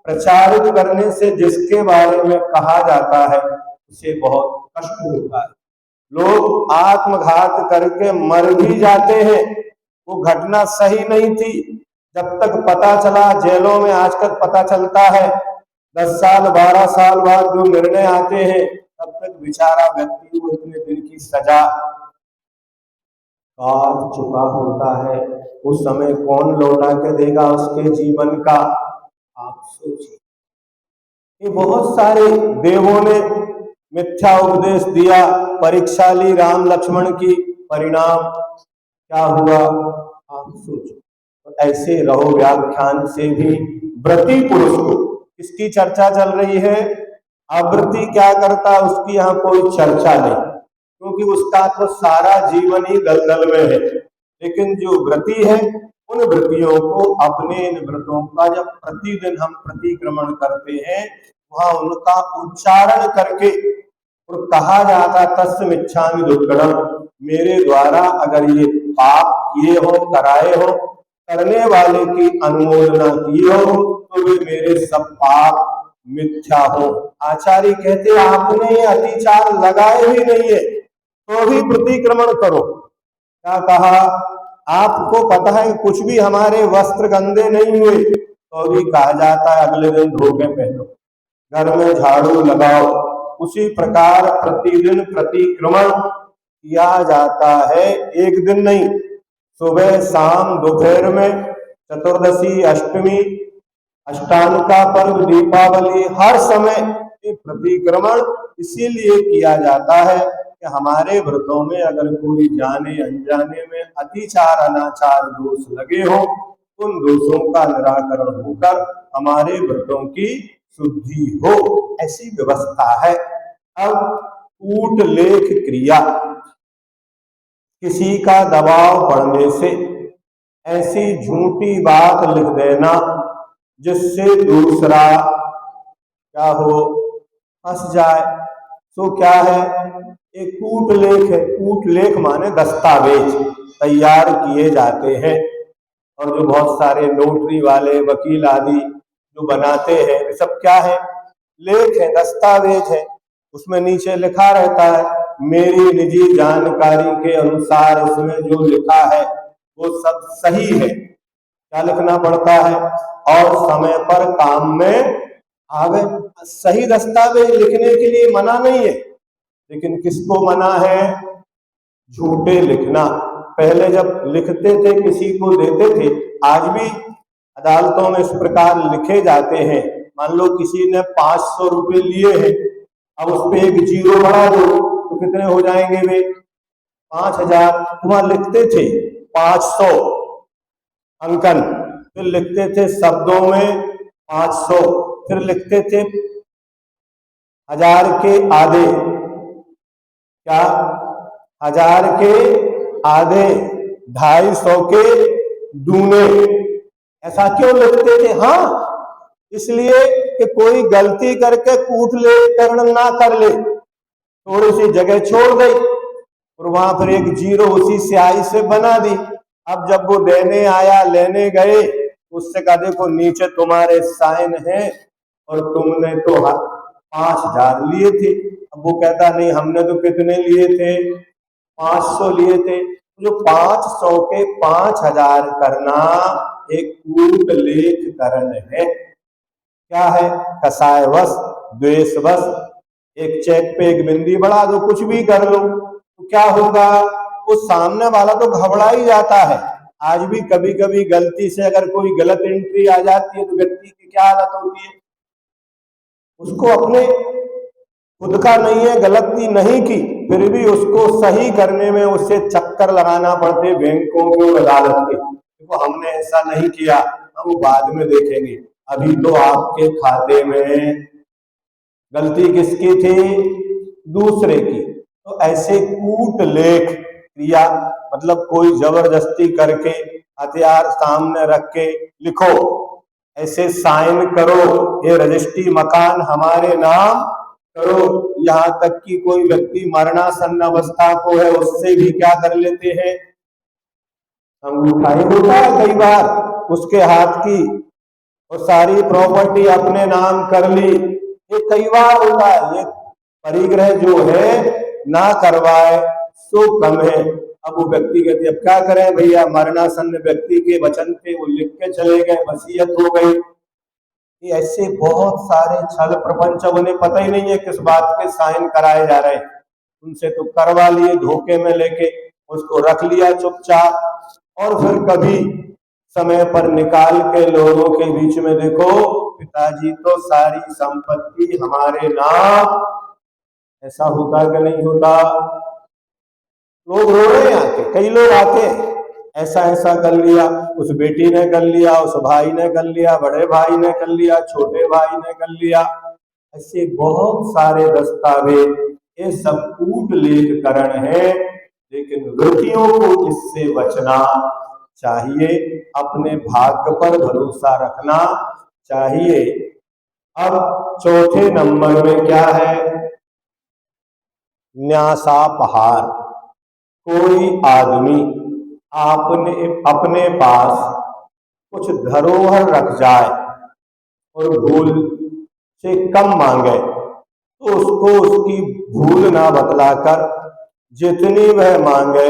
प्रचारित करने से जिसके बारे में कहा जाता है उसे बहुत कष्ट होता है। लोग आत्मघात करके मर भी जाते हैं, वो घटना सही नहीं थी। जब तक पता चला, जेलों में आजकल पता चलता है 10 साल 12 साल बाद जो निर्णय आते हैं, तब तक बेचारा व्यक्ति को इतने दिन की सजा काट चुका होता है। उस समय कौन लौटा के देगा उसके जीवन का, आप सोचिए। ये बहुत सारे देवों ने मिथ्या उपदेश दिया, परीक्षा ली राम लक्ष्मण की, परिणाम क्या हुआ आप सोचो। तो ऐसे रहो व्याख्यान से भी व्रती पुरुष को, किसकी चर्चा चल रही है? अव्रती क्या करता उसकी यहाँ कोई चर्चा नहीं, क्योंकि उसका तो सारा जीवन ही दलदल में है। लेकिन जो व्रती है उन व्रतियों को अपने इन व्रतों का जब प्रतिदिन हम प्रतिक्रमण करते हैं वहां उनका उच्चारण करके और कहा जाता तस्मिच्छामि दुक्कडम, मेरे द्वारा अगर ये पाप किए हो, कराए हो, करने वाले की अनुमोदना की हो तो वे मेरे सब पाप मिथ्या हो। आचार्य कहते आपने ये अतिचार लगाए ही नहीं है तो भी प्रतिक्रमण करो। क्या कहा? आपको पता है कुछ भी हमारे वस्त्र गंदे नहीं हुए तो भी कहा जाता है अगले दिन धो के पहनो, घर में झाड़ू लगाओ। उसी प्रकार प्रतिदिन प्रतिक्रमण किया जाता है, एक दिन नहीं, सुबह शाम दोपहर में, चतुर्दशी अष्टमी अष्टांग का पर्व दीपावली, हर समय ये प्रतिक्रमण इसीलिए किया जाता है कि हमारे व्रतों में अगर कोई जाने अनजाने में अतिचार अनाचार दोष लगे हो, उन दोषों का निराकरण होकर हमारे व्रतों की शुद्धि हो, ऐसी व्यवस्था है। अब कूट लेख क्रिया, किसी का दबाव पड़ने से ऐसी झूठी बात लिख देना जिससे दूसरा क्या हो, फंस जाए, तो क्या है? एक कूट लेख है। कूट लेख माने दस्तावेज तैयार किए जाते हैं, और जो बहुत सारे नोटरी वाले वकील आदि जो बनाते हैं, ये सब क्या है? लेख है, दस्तावेज है। उसमें नीचे लिखा रहता है मेरी निजी जानकारी के अनुसार इसमें जो लिखा है वो सब सही है। क्या लिखना पड़ता है? और समय पर काम में आ गए। सही दस्तावेज लिखने के लिए मना नहीं है, लेकिन किसको मना है? झूठे लिखना। पहले जब लिखते थे किसी को देते थे, आज भी अदालतों में इस प्रकार लिखे जाते हैं। मान लो किसी ने 500 रुपये लिए हैं, अब उस पे एक जीरो बढ़ा दो तो कितने हो जाएंगे वे? 5000। वहां लिखते थे 500 अंकन, फिर लिखते थे शब्दों में 500, फिर लिखते थे 1000 के आधे, क्या 1000 के आधे, 250 के दूने। ऐसा क्यों लिखते थे? हाँ, इसलिए कि कोई गलती करके कूट लेखकरण ना कर ले, थोड़ी सी जगह छोड़ गई और वहां पर एक जीरो उसी स्याही से बना दी। अब जब वो देने आया, लेने गए, उससे कहा देखो नीचे तुम्हारे साइन है और तुमने तो 5000 लिए थे। अब वो कहता नहीं, हमने तो कितने लिए थे? 500 लिए थे। जो 500 के 5000 करना एक कूट लेखकरण है। क्या है? कसायवश, द्वेषवश, एक चेक पे एक बिंदी बढ़ा दो, कुछ भी कर लो तो क्या होगा? उस सामने वाला तो घबरा ही जाता है। आज भी कभी कभी गलती से अगर कोई गलत एंट्री आ जाती है तो व्यक्ति की क्या हालत होती है? उसको अपने खुद का नहीं है, गलती नहीं की, फिर भी उसको सही करने में उसे चक्कर लगाना पड़ते बैंकों के और अदालत के। देखो हमने ऐसा नहीं किया, हम बाद में देखेंगे, अभी तो आपके खाते में। गलती किसकी थी? दूसरे की। तो ऐसे कूट लेख क्रिया मतलब कोई जबरदस्ती करके हथियार सामने रख के लिखो, ऐसे साइन करो, ये रजिस्ट्री मकान हमारे नाम करो। यहाँ तक कि कोई व्यक्ति मरणासन्न अवस्था को है, उससे भी क्या कर लेते हैं? अंगूठा ही होता है कई बार उसके हाथ की, और सारी प्रॉपर्टी अपने नाम कर ली, ये कई बार होता है। ये परिग्रह जो है ना करवाए सो कम है। अब वो व्यक्ति कहते अब क्या करें भैया, मरणासन्न व्यक्ति के वचन पे वो लिख के चले गए, वसीयत हो गई। ये ऐसे बहुत सारे छल प्रपंच, उन्हें पता ही नहीं है किस बात के साइन कराए जा रहे हैं। उनसे तो करवा लिए धोखे में लेके, उसको रख लिया चुपचाप, और फिर कभी समय पर निकाल के लोगों के बीच में देखो पिताजी तो सारी संपत्ति हमारे नाम। ऐसा होता कि नहीं होता? लोग रो रहे हैं आके, कई लोग आते हैं, ऐसा ऐसा कर लिया, उस बेटी ने कर लिया, उस भाई ने कर लिया, बड़े भाई ने कर लिया, छोटे भाई ने कर लिया। ऐसे बहुत सारे दस्तावेज, ये सब कूट लेखकरण है। लेकिन वृत्तियों को इससे बचना चाहिए, अपने भाग्य पर भरोसा रखना चाहिए। अब चौथे नंबर में क्या है? न्यासापहार। कोई आदमी आपने अपने पास कुछ धरोहर रख जाए और भूल से कम मांगे तो उसको उसकी भूल ना बतलाकर जितनी वह मांगे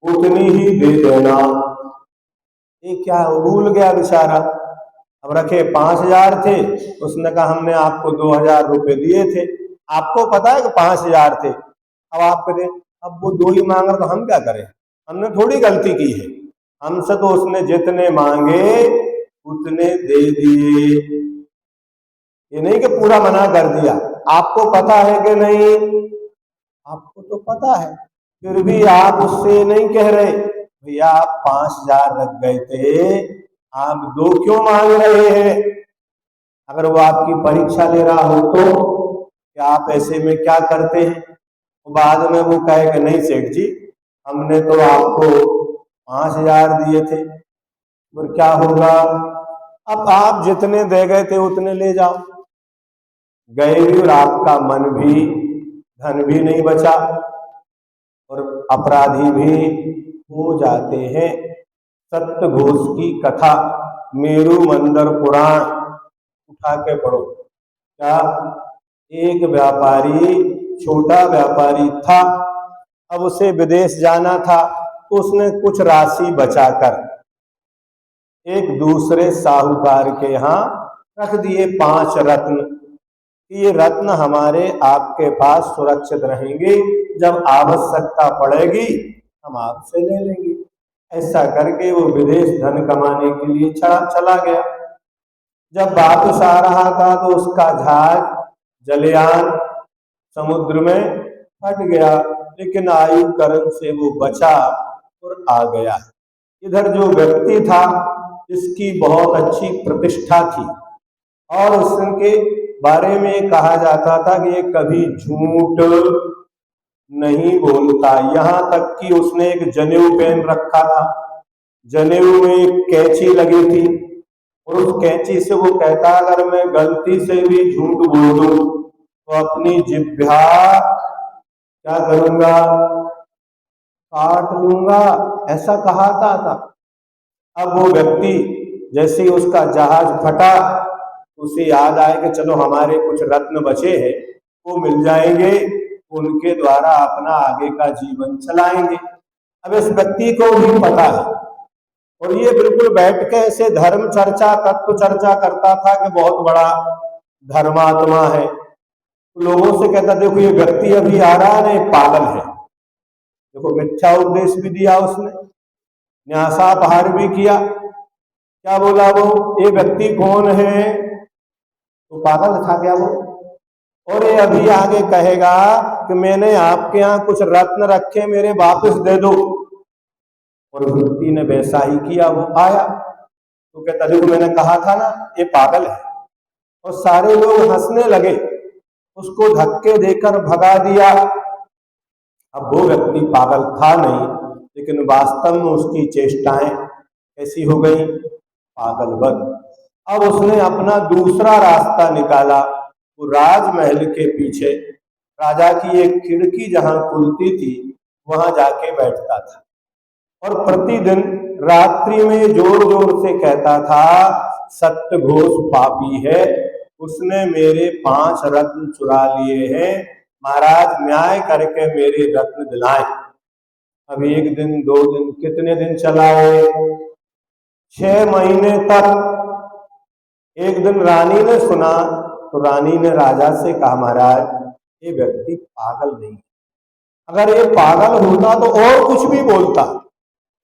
उतनी ही दे देना। ये क्या भूल गया बेचारा। अब रखे 5,000 थे, उसने कहा हमने आपको 2,000 रुपए दिए थे, आपको पता है कि 5,000 थे, अब आप करें, अब वो 2 ही मांग रहे तो हम क्या करें, हमने थोड़ी गलती की है, हमसे तो उसने जितने मांगे उतने दे दिए। ये नहीं कि पूरा मना कर दिया। आपको पता है कि नहीं, आपको तो पता है, फिर भी आप उससे नहीं कह रहे भैया आप 5,000 रख गए थे, आप 2 क्यों मांग रहे हैं। अगर वो आपकी परीक्षा ले रहा हो तो क्या आप ऐसे में क्या करते हैं, तो बाद में वो कहे कि नहीं सेठ जी हमने तो आपको 5,000 दिए थे, फिर क्या होगा। अब आप जितने दे गए थे उतने ले जाओ, गए भी और आपका मन भी, धन भी नहीं बचा और अपराधी भी हो जाते हैं। सत्य घोष की कथा मेरु मंदिर पुराण उठा के पढ़ो। क्या एक व्यापारी, छोटा व्यापारी था, अब उसे विदेश जाना था तो उसने कुछ राशि बचाकर एक दूसरे साहूकार के यहाँ रख दिए 5 रत्न। ये रत्न हमारे आपके पास सुरक्षित रहेंगे, जब आवश्यकता पड़ेगी हम आपसे ले लेंगे। ऐसा करके वो विदेश धन कमाने के लिए चला गया। जब वापस आ रहा था तो उसका जहाज जलयान समुद्र में फट गया, लेकिन आयु करण से वो बचा और आ गया। इधर जो व्यक्ति था इसकी बहुत अच्छी प्रतिष्ठा थी और उसके बारे में कहा जाता था कि ये कभी झूठ नहीं बोलता। यहाँ तक कि उसने एक जनेऊ पहन रखा था, जनेऊ में एक कैंची लगी थी और उस कैंची से वो कहता अगर मैं गलती से भी झूठ बोल दूं तो अपनी जिह्वा क्या करूंगा, काट लूंगा, ऐसा कहा था। अब वो व्यक्ति जैसे ही उसका जहाज फटा उसे याद आए कि चलो हमारे कुछ रत्न बचे हैं वो मिल जाएंगे, उनके द्वारा अपना आगे का जीवन चलाएंगे। अब इस व्यक्ति को भी पता है और ये बिल्कुल बैठ के ऐसे धर्म चर्चा, तत्व चर्चा करता था कि बहुत बड़ा धर्मात्मा है। तो लोगों से कहता देखो ये व्यक्ति अभी आ रहा है ना, पागल है, देखो मिथ्या उपदेश भी दिया उसने, न्यासापहार भी किया। क्या बोला वो, ये व्यक्ति कौन है, तो पागल था क्या वो, और ये अभी आगे कहेगा कि मैंने आपके यहाँ कुछ रत्न रखे मेरे वापस दे दो। और व्यक्ति ने वैसा ही किया, वो आया तो कहता देखो मैंने कहा था ना ये पागल है, और सारे लोग हंसने लगे, उसको धक्के देकर भगा दिया। अब वो व्यक्ति पागल था नहीं, लेकिन वास्तव में उसकी चेष्टाएं ऐसी हो गई पागलवत। अब उसने अपना दूसरा रास्ता निकाला, वो राजमहल के पीछे राजा की एक खिड़की जहां खुलती थी वहां जाके बैठता था और प्रतिदिन रात्रि में जोर जोर से कहता था सत्य घोष पापी है, उसने मेरे 5 रत्न चुरा लिए हैं, महाराज न्याय करके मेरे रत्न दिलाएं। अब 1 दिन 2 दिन कितने दिन चलाए, 6 महीने तक। एक दिन रानी ने सुना तो रानी ने राजा से कहा महाराज ये व्यक्ति पागल नहीं, अगर ये पागल होता तो और कुछ भी बोलता,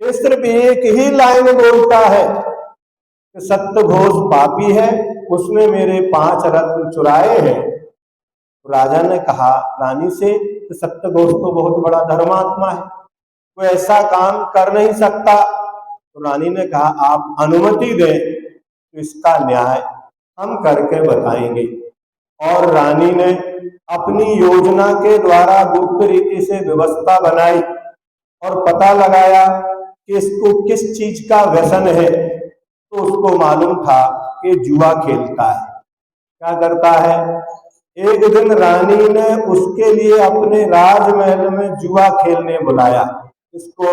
ये सिर्फ एक ही लाइन बोलता है कि सत्य घोष पापी है, उसने मेरे 5 रत्न चुराए हैं। तो राजा ने कहा रानी से कि सत्य घोष तो बहुत बड़ा धर्मात्मा है, कोई ऐसा काम कर नहीं सकता। तो रानी ने कहा आप अनुमति दें तो इसका न्याय हम करके बताएंगे। और रानी ने अपनी योजना के द्वारा गुप्त रीति से व्यवस्था बनाई और पता लगाया कि इसको किस चीज का व्यसन है। तो उसको मालूम था कि जुआ खेलता है। क्या करता है, एक दिन रानी ने उसके लिए अपने राजमहल में जुआ खेलने बुलाया इसको,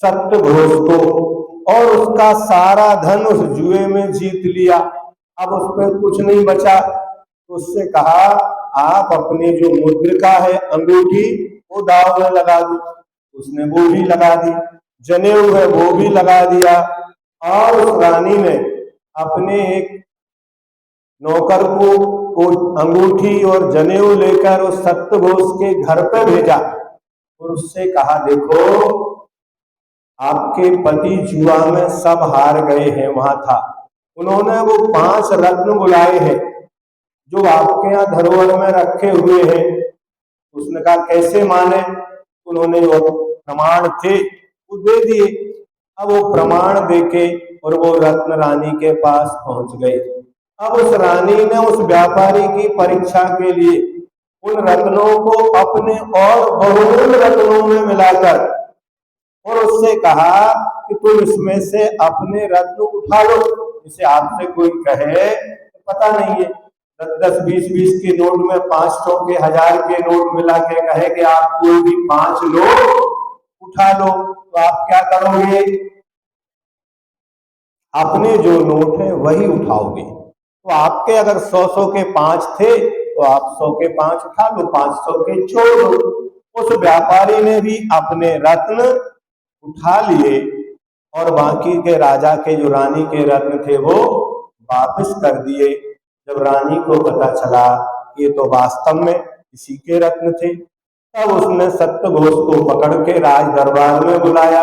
सत्य घोष को, और उसका सारा धन उस जुए में जीत लिया। अब उस पर कुछ नहीं बचा, तो उससे कहा आप अपनी जो मुद्रिका है अंगूठी वो दाव में लगा दो। उसने वो भी लगा दी, जनेऊ है वो भी लगा दिया, और उस रानी ने अपने एक नौकर को वो अंगूठी और जनेऊ लेकर उस सत्यघोष के घर पे भेजा और उससे कहा देखो आपके पति जुआ में सब हार गए हैं। वहां था, उन्होंने वो 5 रत्न बुलाए हैं जो आपके यहाँ धरोहर में रखे हुए हैं। उसने कहा कैसे माने, उन्होंने वो प्रमाण थे वो दे दिए। अब वो प्रमाण देके और वो रत्न रानी के पास पहुंच गए। अब उस रानी ने उस व्यापारी की परीक्षा के लिए उन रत्नों को अपने और बहुमूल्य रत्नों में मिलाकर और उससे कहा कि तुम इसमें से अपने रत्न उठा लो। जिसे आपसे कोई कहे तो पता नहीं है, 10-10, 20-20 के नोट में 500 के 1000 के नोट मिला के कहे कि आप कोई भी 5 नोट उठा लो, तो आप क्या करोगे? अपने जो नोट है वही उठाओगे। तो आपके अगर 100-100 के 5 थे तो आप 100 के 5 उठा लो, 500 के छोड़ दो। उस व्यापारी ने भी अपने रत्न उठा लिए और बाकी के राजा के जो रानी के रत्न थे वो वापस कर दिए। जब रानी को पता चला ये तो वास्तव में इसी के रत्न थे, तब उसने सत्यघोष को पकड़ के राज दरबार में बुलाया,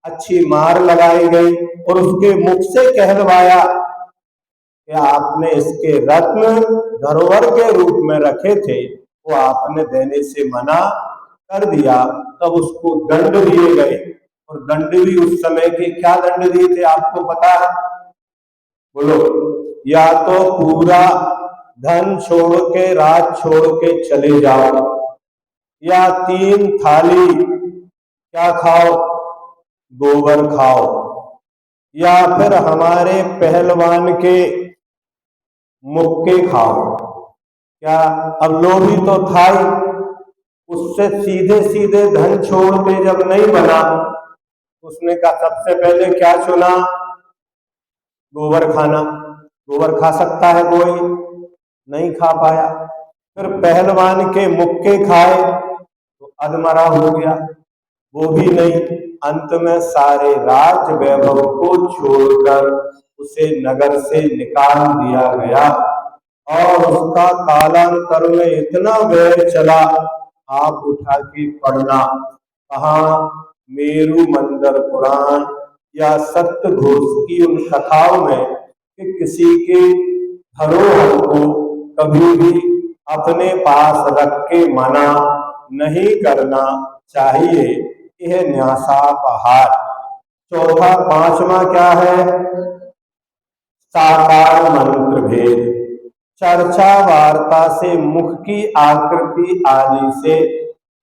अच्छी मार लगाई गई और उसके मुख से कहलवाया कि आपने इसके रत्न धरोहर के रूप में रखे थे, वो आपने देने से मना कर दिया। तब उसको दंड दिए गए और दंड भी उस समय के क्या दंड दिए थे आपको पता है? बोलो। या तो पूरा धन छोड़ के राज छोड़ के चले जाओ, या 3 थाली क्या खाओ? गोबर खाओ, या फिर हमारे पहलवान के मुक्के खाओ। क्या अब लोभी तो था ही, उससे सीधे सीधे धन छोड़ते जब नहीं बना, उसने कहा सबसे पहले क्या चुना? गोबर खाना। गोबर खा सकता है कोई? नहीं खा पाया। फिर पहलवान के मुक्के खाए तो अधमरा हो गया, वो भी नहीं। अंत में सारे राज वैभव को छोड़कर उसे नगर से निकाल दिया गया और उसका कालांतर में इतना वैर चला, आप उठा के पढ़ना कहा मेरु मंदिर पुराण या सत्यघोष की उन कथाओं में कि किसी के धरोहर को कभी भी अपने पास रख के मना नहीं करना चाहिए। यह न्यासापहार। चौथा 5वां क्या है? साकार मंत्र भेद। चर्चा वार्ता से मुख की आकृति आदि से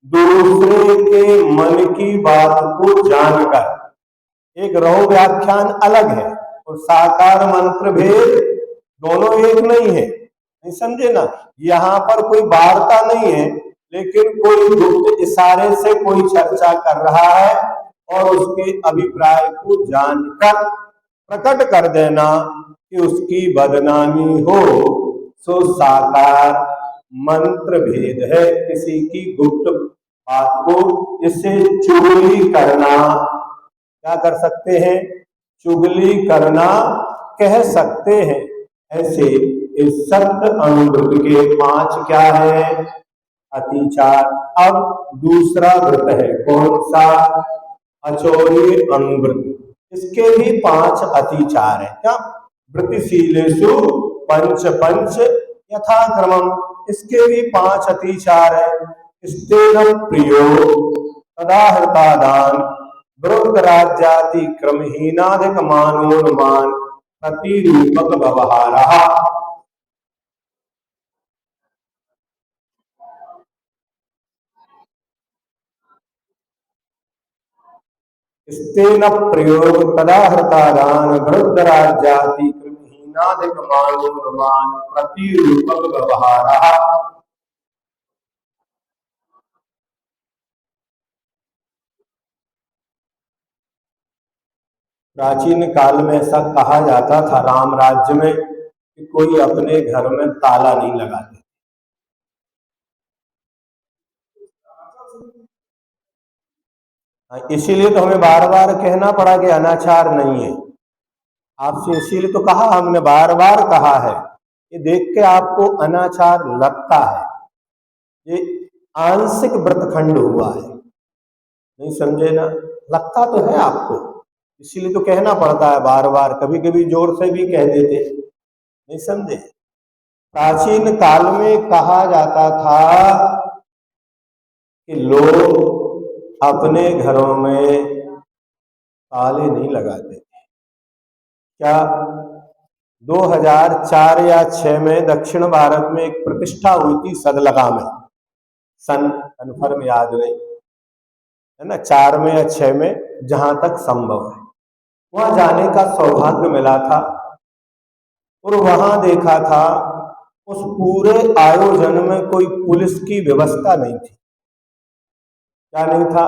दूसरे के मन की बात को जानकर, एक रहो व्याख्यान अलग है और साकार मंत्र भेद दोनों एक नहीं है, नहीं समझे ना? यहाँ पर कोई वार्ता नहीं है, लेकिन कोई गुप्त इशारे से कोई चर्चा कर रहा है और उसके अभिप्राय को जानकर प्रकट कर देना कि उसकी बदनामी हो, सो साकार मंत्र भेद है। किसी की गुप्त बात को इससे चुगली करना, क्या कर सकते हैं? चुगली करना कह सकते हैं। ऐसे इस सत्य अनुव्रत के 5 क्या है? अतिचार। अब दूसरा व्रत है कौन सा? अचौर्य अनुव्रत। इसके भी 5 अतिचार है। क्या? वृत्तिशीलेषु पंच पंच यथाक्रमम। इसके भी 5 अतिचार है। स्तेन प्रियो तदाहृतादान वृद्ध राज्याति क्रमहीनाधिक मानोन्मान प्रतिरूपक व्यवहारः। स्तेन प्रयोग तदाहृतादान वृद्ध राज्याति क्रमहीनाधिक मानोन्मान प्रतिरूपक व्यवहारः। प्राचीन काल में ऐसा कहा जाता था राम राज्य में कि कोई अपने घर में ताला नहीं लगाते। इसीलिए तो हमें बार बार कहना पड़ा कि अनाचार नहीं है आपसे, इसीलिए तो कहा, हमने बार बार कहा है कि देख के आपको अनाचार लगता है, ये आंशिक व्रतखंड हुआ है, नहीं समझे ना, लगता तो है आपको, इसीलिए तो कहना पड़ता है बार बार, कभी कभी जोर से भी कह देते, नहीं समझे। प्राचीन काल में कहा जाता था कि लोग अपने घरों में ताले नहीं लगाते थे। क्या 2004 या 6 में दक्षिण भारत में एक प्रतिष्ठा हुई थी सदलगा में, सन कन्फर्म याद नहीं है ना, 4 में या 6 में, जहां तक संभव है वहां जाने का सौभाग्य मिला था, और वहां देखा था उस पूरे आयोजन में कोई पुलिस की व्यवस्था नहीं थी। क्या नहीं था?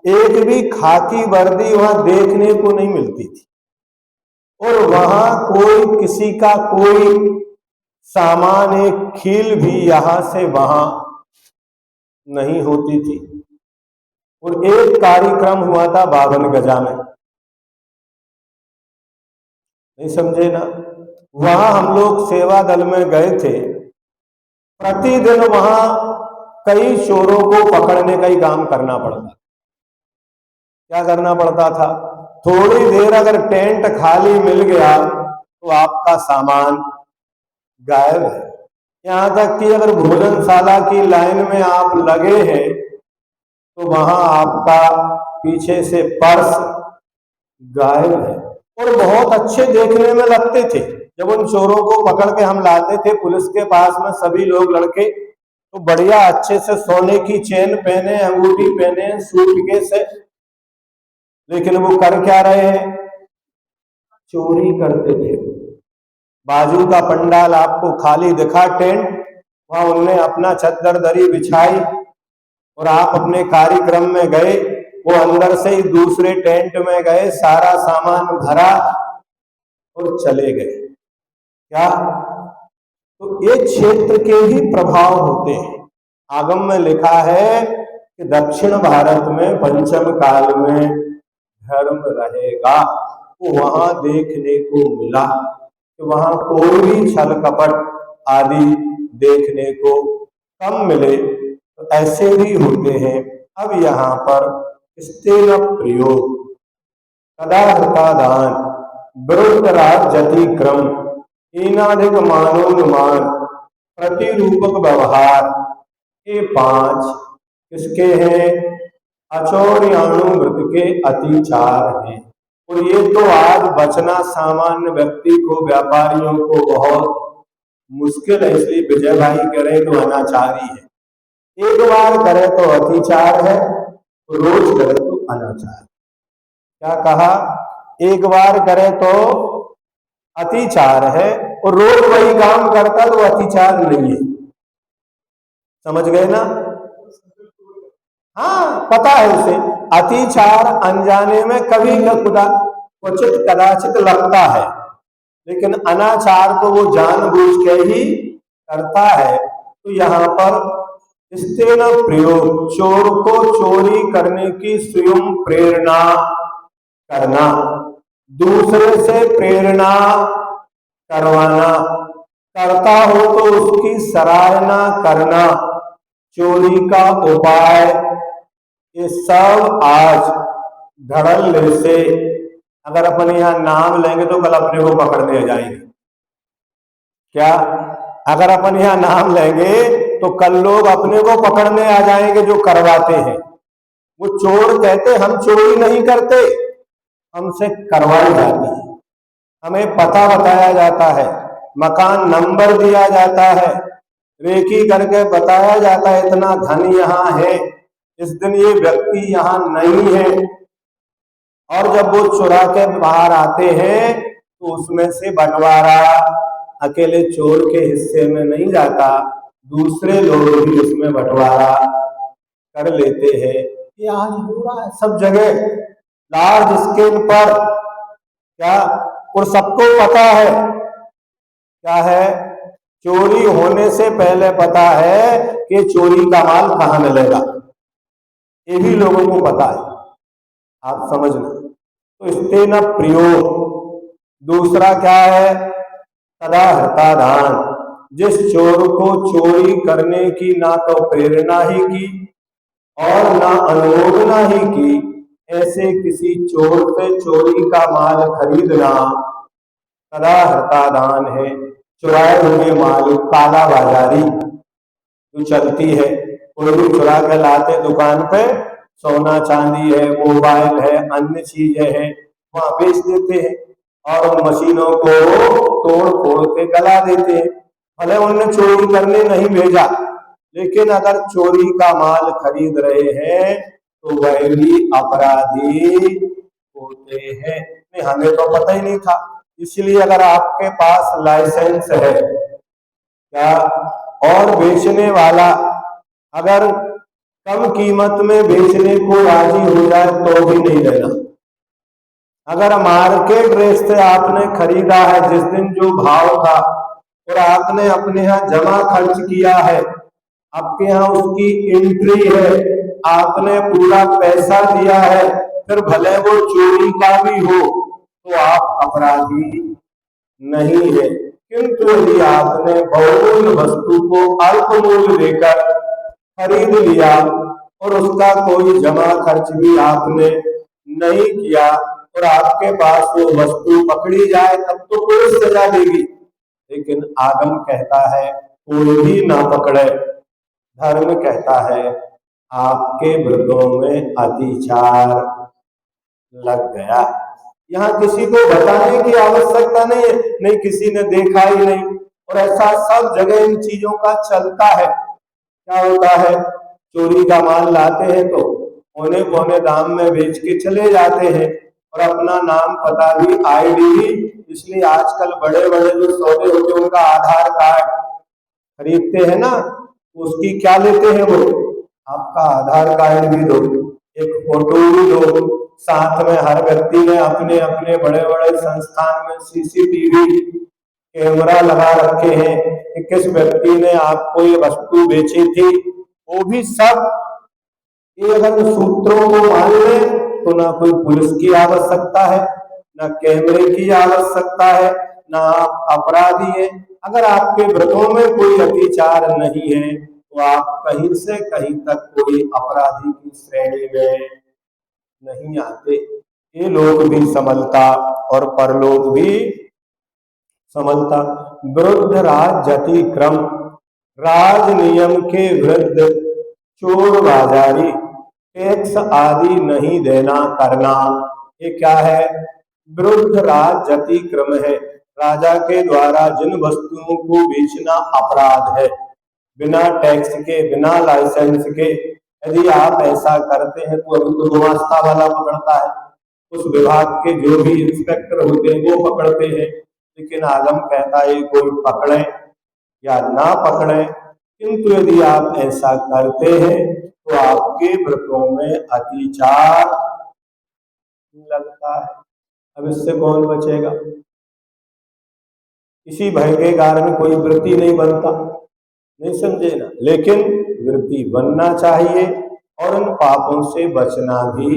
एक भी खाकी वर्दी वहां देखने को नहीं मिलती थी, और वहां कोई किसी का कोई सामान, एक खील भी यहां से वहां नहीं होती थी। और एक कार्यक्रम हुआ था 52 गजा में, नहीं समझे ना, वहां हम लोग सेवा दल में गए थे, प्रतिदिन वहां कई चोरों को पकड़ने का ही काम करना पड़ता। क्या करना पड़ता था? थोड़ी देर अगर टेंट खाली मिल गया तो आपका सामान गायब है। यहां तक कि अगर भोजनशाला की लाइन में आप लगे हैं तो वहां आपका पीछे से पर्स गायब है। और बहुत अच्छे देखने में लगते थे जब उन चोरों को पकड़ के हम लाते थे पुलिस के पास में, सभी लोग लड़के तो बढ़िया अच्छे से सोने की चेन पहने, अंगूठी पहने, सूटकेस है, लेकिन वो कर क्या रहे हैं? चोरी करते थे। बाजू का पंडाल आपको खाली दिखा टेंट, वहां उनने अपना चद्दर दरी बिछाई और आप अपने कार्यक्रम में गए, वो अंदर से ही दूसरे टेंट में गए, सारा सामान भरा और चले गए। क्या? तो ये क्षेत्र के ही प्रभाव होते हैं। आगम में लिखा है कि दक्षिण भारत में पंचम काल में धर्म रहेगा, तो वहां देखने को मिला कि वहां कोई भी छल कपट आदि देखने को कम मिले, तो ऐसे भी होते हैं। अब यहाँ पर स्तेन प्रयोग, कदाहृता दान, विरुद्ध जति क्रम, हीनाधिक मानोनुमान, प्रतिरूपक व्यवहार, ये 5 किसके हैं? अचौर्याणु वृत्त के अतिचार हैं। और ये तो आज बचना सामान्य व्यक्ति को, व्यापारियों को बहुत मुश्किल है, इसलिए विजय भाई करें तो अनाचारी है, एक बार करे तो अतिचार है, रोज करे तो अनाचार। क्या कहा? एक बार करे तो अतिचार है और रोज वही काम करता तो अतिचार नहीं है। समझ गए ना? हाँ, पता है उसे। अतिचार अनजाने में कभी खुदा क्वचित कदाचित लगता है, लेकिन अनाचार तो वो जानबूझ के ही करता है। तो यहाँ पर स्तेन प्रयोग, चोर को चोरी करने की स्वयं प्रेरणा करना, दूसरे से प्रेरणा करवाना, करता हो तो उसकी सराहना करना, चोरी का उपाय, ये सब आज धड़ल्ले से, अगर अपन यहाँ नाम लेंगे तो कल अपने को पकड़ने जाएंगे। क्या? अगर अपन यहाँ नाम लेंगे तो कल लोग अपने को पकड़ने आ जाएंगे जो करवाते हैं। वो चोर कहते हम चोरी नहीं करते, हमसे करवाई जाती है, हमें पता बताया जाता है, मकान नंबर दिया जाता है, रेकी करके बताया जाता है इतना धन यहाँ है, इस दिन ये व्यक्ति यहाँ नहीं है। और जब वो चुरा के बाहर आते हैं तो उसमें से बंटवारा अकेले चोर के हिस्से में नहीं जाता, दूसरे लोग भी उसमें बंटवारा कर लेते हैं। ये आज हो रहा है सब जगह, लार्ज स्केल पर। क्या? और सबको पता है क्या है? चोरी होने से पहले पता है कि चोरी का माल कहाँ मिलेगा, ये भी लोगों को पता है, आप समझना। तो इससे न प्रयोग। दूसरा क्या है? तदा हृता दान। जिस चोर को चोरी करने की ना तो प्रेरणा ही की और ना अनुमोदना ही की, ऐसे किसी चोर से चोरी का माल खरीदना तदा हृता दान है। चुराए हुए माल, काला बाजारी जो चलती है, कोई भी चुरा के लाते दुकान पे, सोना चांदी है, मोबाइल है, अन्य चीजें हैं, वहां बेच देते हैं और मशीनों को तोड़ फोड़ के गला देते हैं। भले उन्होंने चोरी करने नहीं भेजा, लेकिन अगर चोरी का माल खरीद रहे हैं तो वह भी अपराधी होते हैं। नहीं, हमें तो पता ही नहीं था। इसलिए अगर आपके पास लाइसेंस है क्या, और बेचने वाला अगर कम कीमत में बेचने को राजी हो जाए तो भी नहीं लेना। अगर मार्केट रेट से आपने खरीदा है, जिस दिन जो भाव था, और आपने अपने यहाँ जमा खर्च किया है, आपके यहाँ उसकी एंट्री है, आपने पूरा पैसा दिया है, फिर भले वो चोरी का भी हो तो आप अपराधी नहीं है। किंतु यदि आपने बहुमूल्य वस्तु को अल्प मूल्य देकर खरीद लिया और उसका कोई जमा खर्च भी आपने नहीं किया और आपके पास वो वस्तु पकड़ी जाए तब तो पुलिस सजा देगी, लेकिन आगम कहता है कोई भी ना पकड़े। धर्म कहता है आपके व्रतों में अतिचार लग गया। यहाँ किसी को बताने की आवश्यकता नहीं है, नहीं किसी ने देखा ही नहीं, और ऐसा सब जगह इन चीजों का चलता है। क्या होता है? चोरी का माल लाते हैं तो औने पौने दाम में बेच के चले जाते हैं और अपना नाम पता भी, आईडी भी। इसलिए आजकल बड़े बड़े जो सौदे होते हैं उनका आधार कार्ड खरीदते हैं ना, उसकी क्या लेते हैं वो? आपका आधार कार्ड भी दो, एक फोटो भी दो, साथ में हर व्यक्ति ने अपने अपने बड़े बड़े संस्थान में सीसीटीवी कैमरा लगा रखे हैं कि किस व्यक्ति ने आपको ये वस्तु बेची थी। वो भी सब ये अगर सूत्रों को मान ले तो ना कोई पुलिस की आवश्यकता है, ना कैमरे की आवश्यकता है, ना आप अपराधी है। अगर आपके व्रतों में कोई अतिचार नहीं है तो आप कहीं से कहीं तक कोई अपराधी की श्रेणी में नहीं आते। ये लोग भी संभलता और परलोक भी संभलता। विरुद्ध राज जति क्रम, राज नियम के विरुद्ध चोर बाजारी, टैक्स आदि नहीं देना करना, ये क्या है? विरुद्ध राज जति क्रम है। राजा के द्वारा जिन वस्तुओं को बेचना अपराध है, बिना टैक्स के, बिना लाइसेंस के, यदि आप ऐसा करते हैं तो अभी तो गुमास्ता वाला पकड़ता है, उस विभाग के जो भी इंस्पेक्टर होते हैं वो पकड़ते हैं। लेकिन आगम कहता है कोई पकड़े या ना पकड़े, किंतु यदि आप ऐसा करते हैं तो आपके व्रतों में अतिचार लगता है। अब इससे कौन बचेगा? इसी भय के कारण कोई व्रती नहीं बनता, नहीं समझे ना। लेकिन वृत्ति बनना चाहिए और उन पापों से बचना भी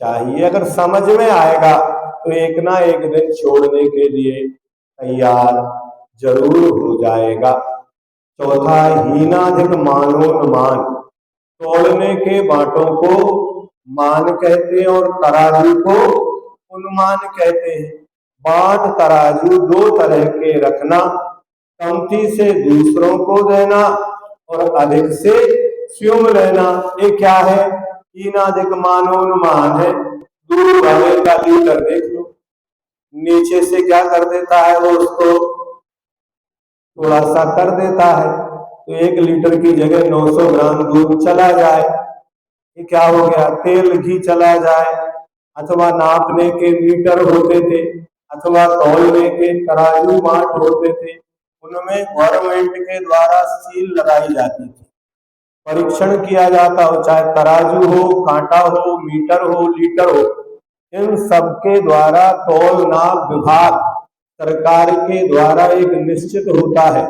चाहिए। अगर समझ में आएगा तो एक ना एक दिन छोड़ने के लिए तैयार जरूर हो जाएगा। चौथा, हीनाधिक मानोन्मान। तोड़ने के बांटों को मान कहते हैं और तराजू को उन्मान कहते हैं। बांट तराजू दो तरह के रखना, कमती से दूसरों को देना और अधिक से स्वयं लेना। ये क्या है? हीनाधिक मानोन्मान है। दूध भरे का लीटर देख लो, नीचे से क्या कर देता है वो, उसको थोड़ा सा कर देता है तो 1 लीटर की जगह 900 ग्राम दूध चला जाए। ये क्या हो गया? तेल घी चला जाए। अथवा नापने के मीटर होते थे, अथवा तौलने के तराजू बांट होते थे, उनमें गवर्नमेंट के द्वारा सील लगाई जाती थी, परीक्षण किया जाता हो, चाहे तराजू हो, कांटा हो, मीटर हो, लीटर हो, इन सबके द्वारा तौल नाप विभाग सरकार के द्वारा एक निश्चित होता है।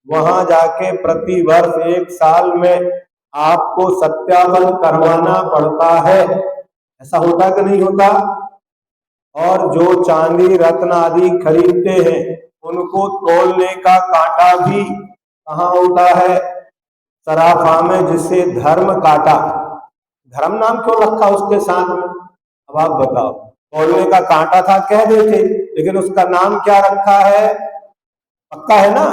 वहां जाके प्रति वर्ष 1 साल में आपको सत्यापन करवाना पड़ता है। ऐसा होता कि नहीं होता? और जो चांदी रत्न आदि खरीदते हैं उनको तोलने का कांटा भी कहाँ होता है? सराफा में, जिसे धर्म कांटा, धर्म नाम क्यों रखा उसके साथ में? अब आप बताओ। तोलने का कांटा था कह देते, लेकिन उसका नाम क्या रखा है? पक्का है ना?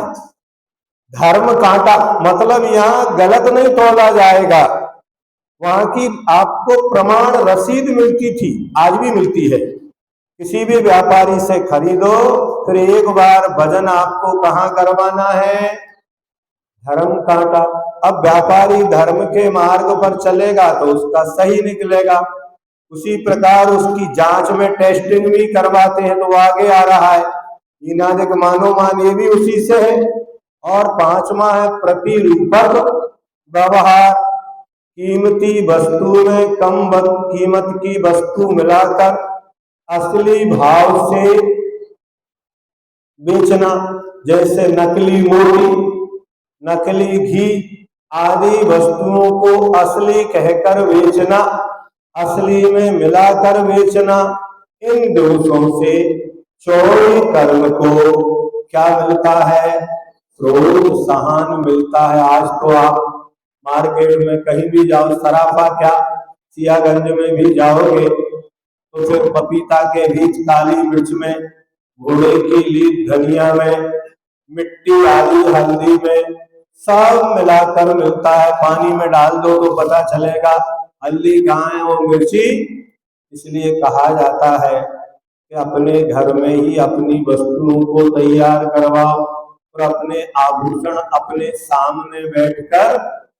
धर्म कांटा। मतलब यहाँ गलत नहीं तोला जाएगा। वहां की आपको प्रमाण रसीद मिलती थी, आज भी मिलती है। किसी भी व्यापारी से खरीदो, फिर एक बार वजन आपको कहाँ करवाना है? धर्म कांटा। अब व्यापारी धर्म के मार्ग पर चलेगा तो उसका सही निकलेगा। उसी प्रकार उसकी जांच में टेस्टिंग भी करवाते हैं तो वो आगे आ रहा है। ईनादिक मानो मान, ये भी उसी से है। और पांचवा है प्रतिरूपक व्यवहार। कीमती वस्तु में कम कीमत की वस्तु मिलाकर असली भाव से बेचना, जैसे नकली मोती, नकली घी आदि वस्तुओं को असली कहकर बेचना, असली में मिलाकर बेचना। इन दोषों से चोरी कर्म को क्या मिलता है? प्रोत्साहन मिलता है। आज तो आप मार्केट में कहीं भी जाओ, सराफा क्या, सियागंज में भी जाओगे तो फिर पपीता के बीज काली मिर्च में, घोड़े की लीद धनिया में, मिट्टी आदि हल्दी में, सब मिलाकर मिलता है। पानी में डाल दो तो पता चलेगा हल्दी कहाँ है और मिर्ची। इसलिए कहा जाता है कि अपने घर में ही अपनी वस्तुओं को तैयार करवाओ और अपने आभूषण अपने सामने बैठकर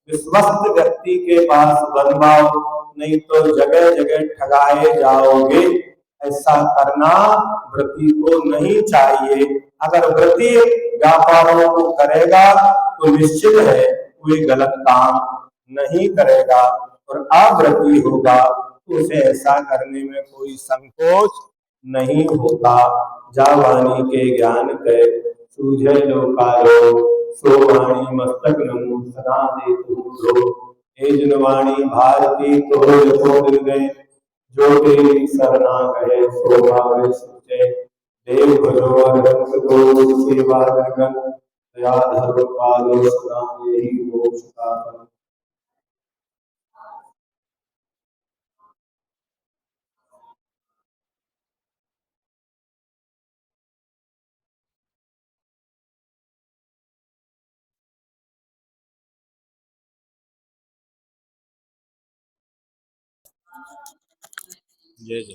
विश्वस्त व्यक्ति के पास बनवाओ, नहीं तो जगह जगह ठगाए जाओगे। ऐसा करना व्रती को नहीं चाहिए। अगर व्रती व्यापारों को करेगा तो निश्चित है कोई गलत काम नहीं करेगा, और अव्रती होगा तो उसे ऐसा करने में कोई संकोच नहीं होता। जा वाणी के ज्ञान के सूझे लोकालो, सो वाणी मस्तक नमो सदा दे तुम। हे जिनवाणी भारती तोड़ को दिल गए, जो तेरी सरना गए सो भावे सुचे। देव भजो अरहंत को सेवा लगन, दया धर्म पालो सदा यही मोक्ष का फल। जय जय।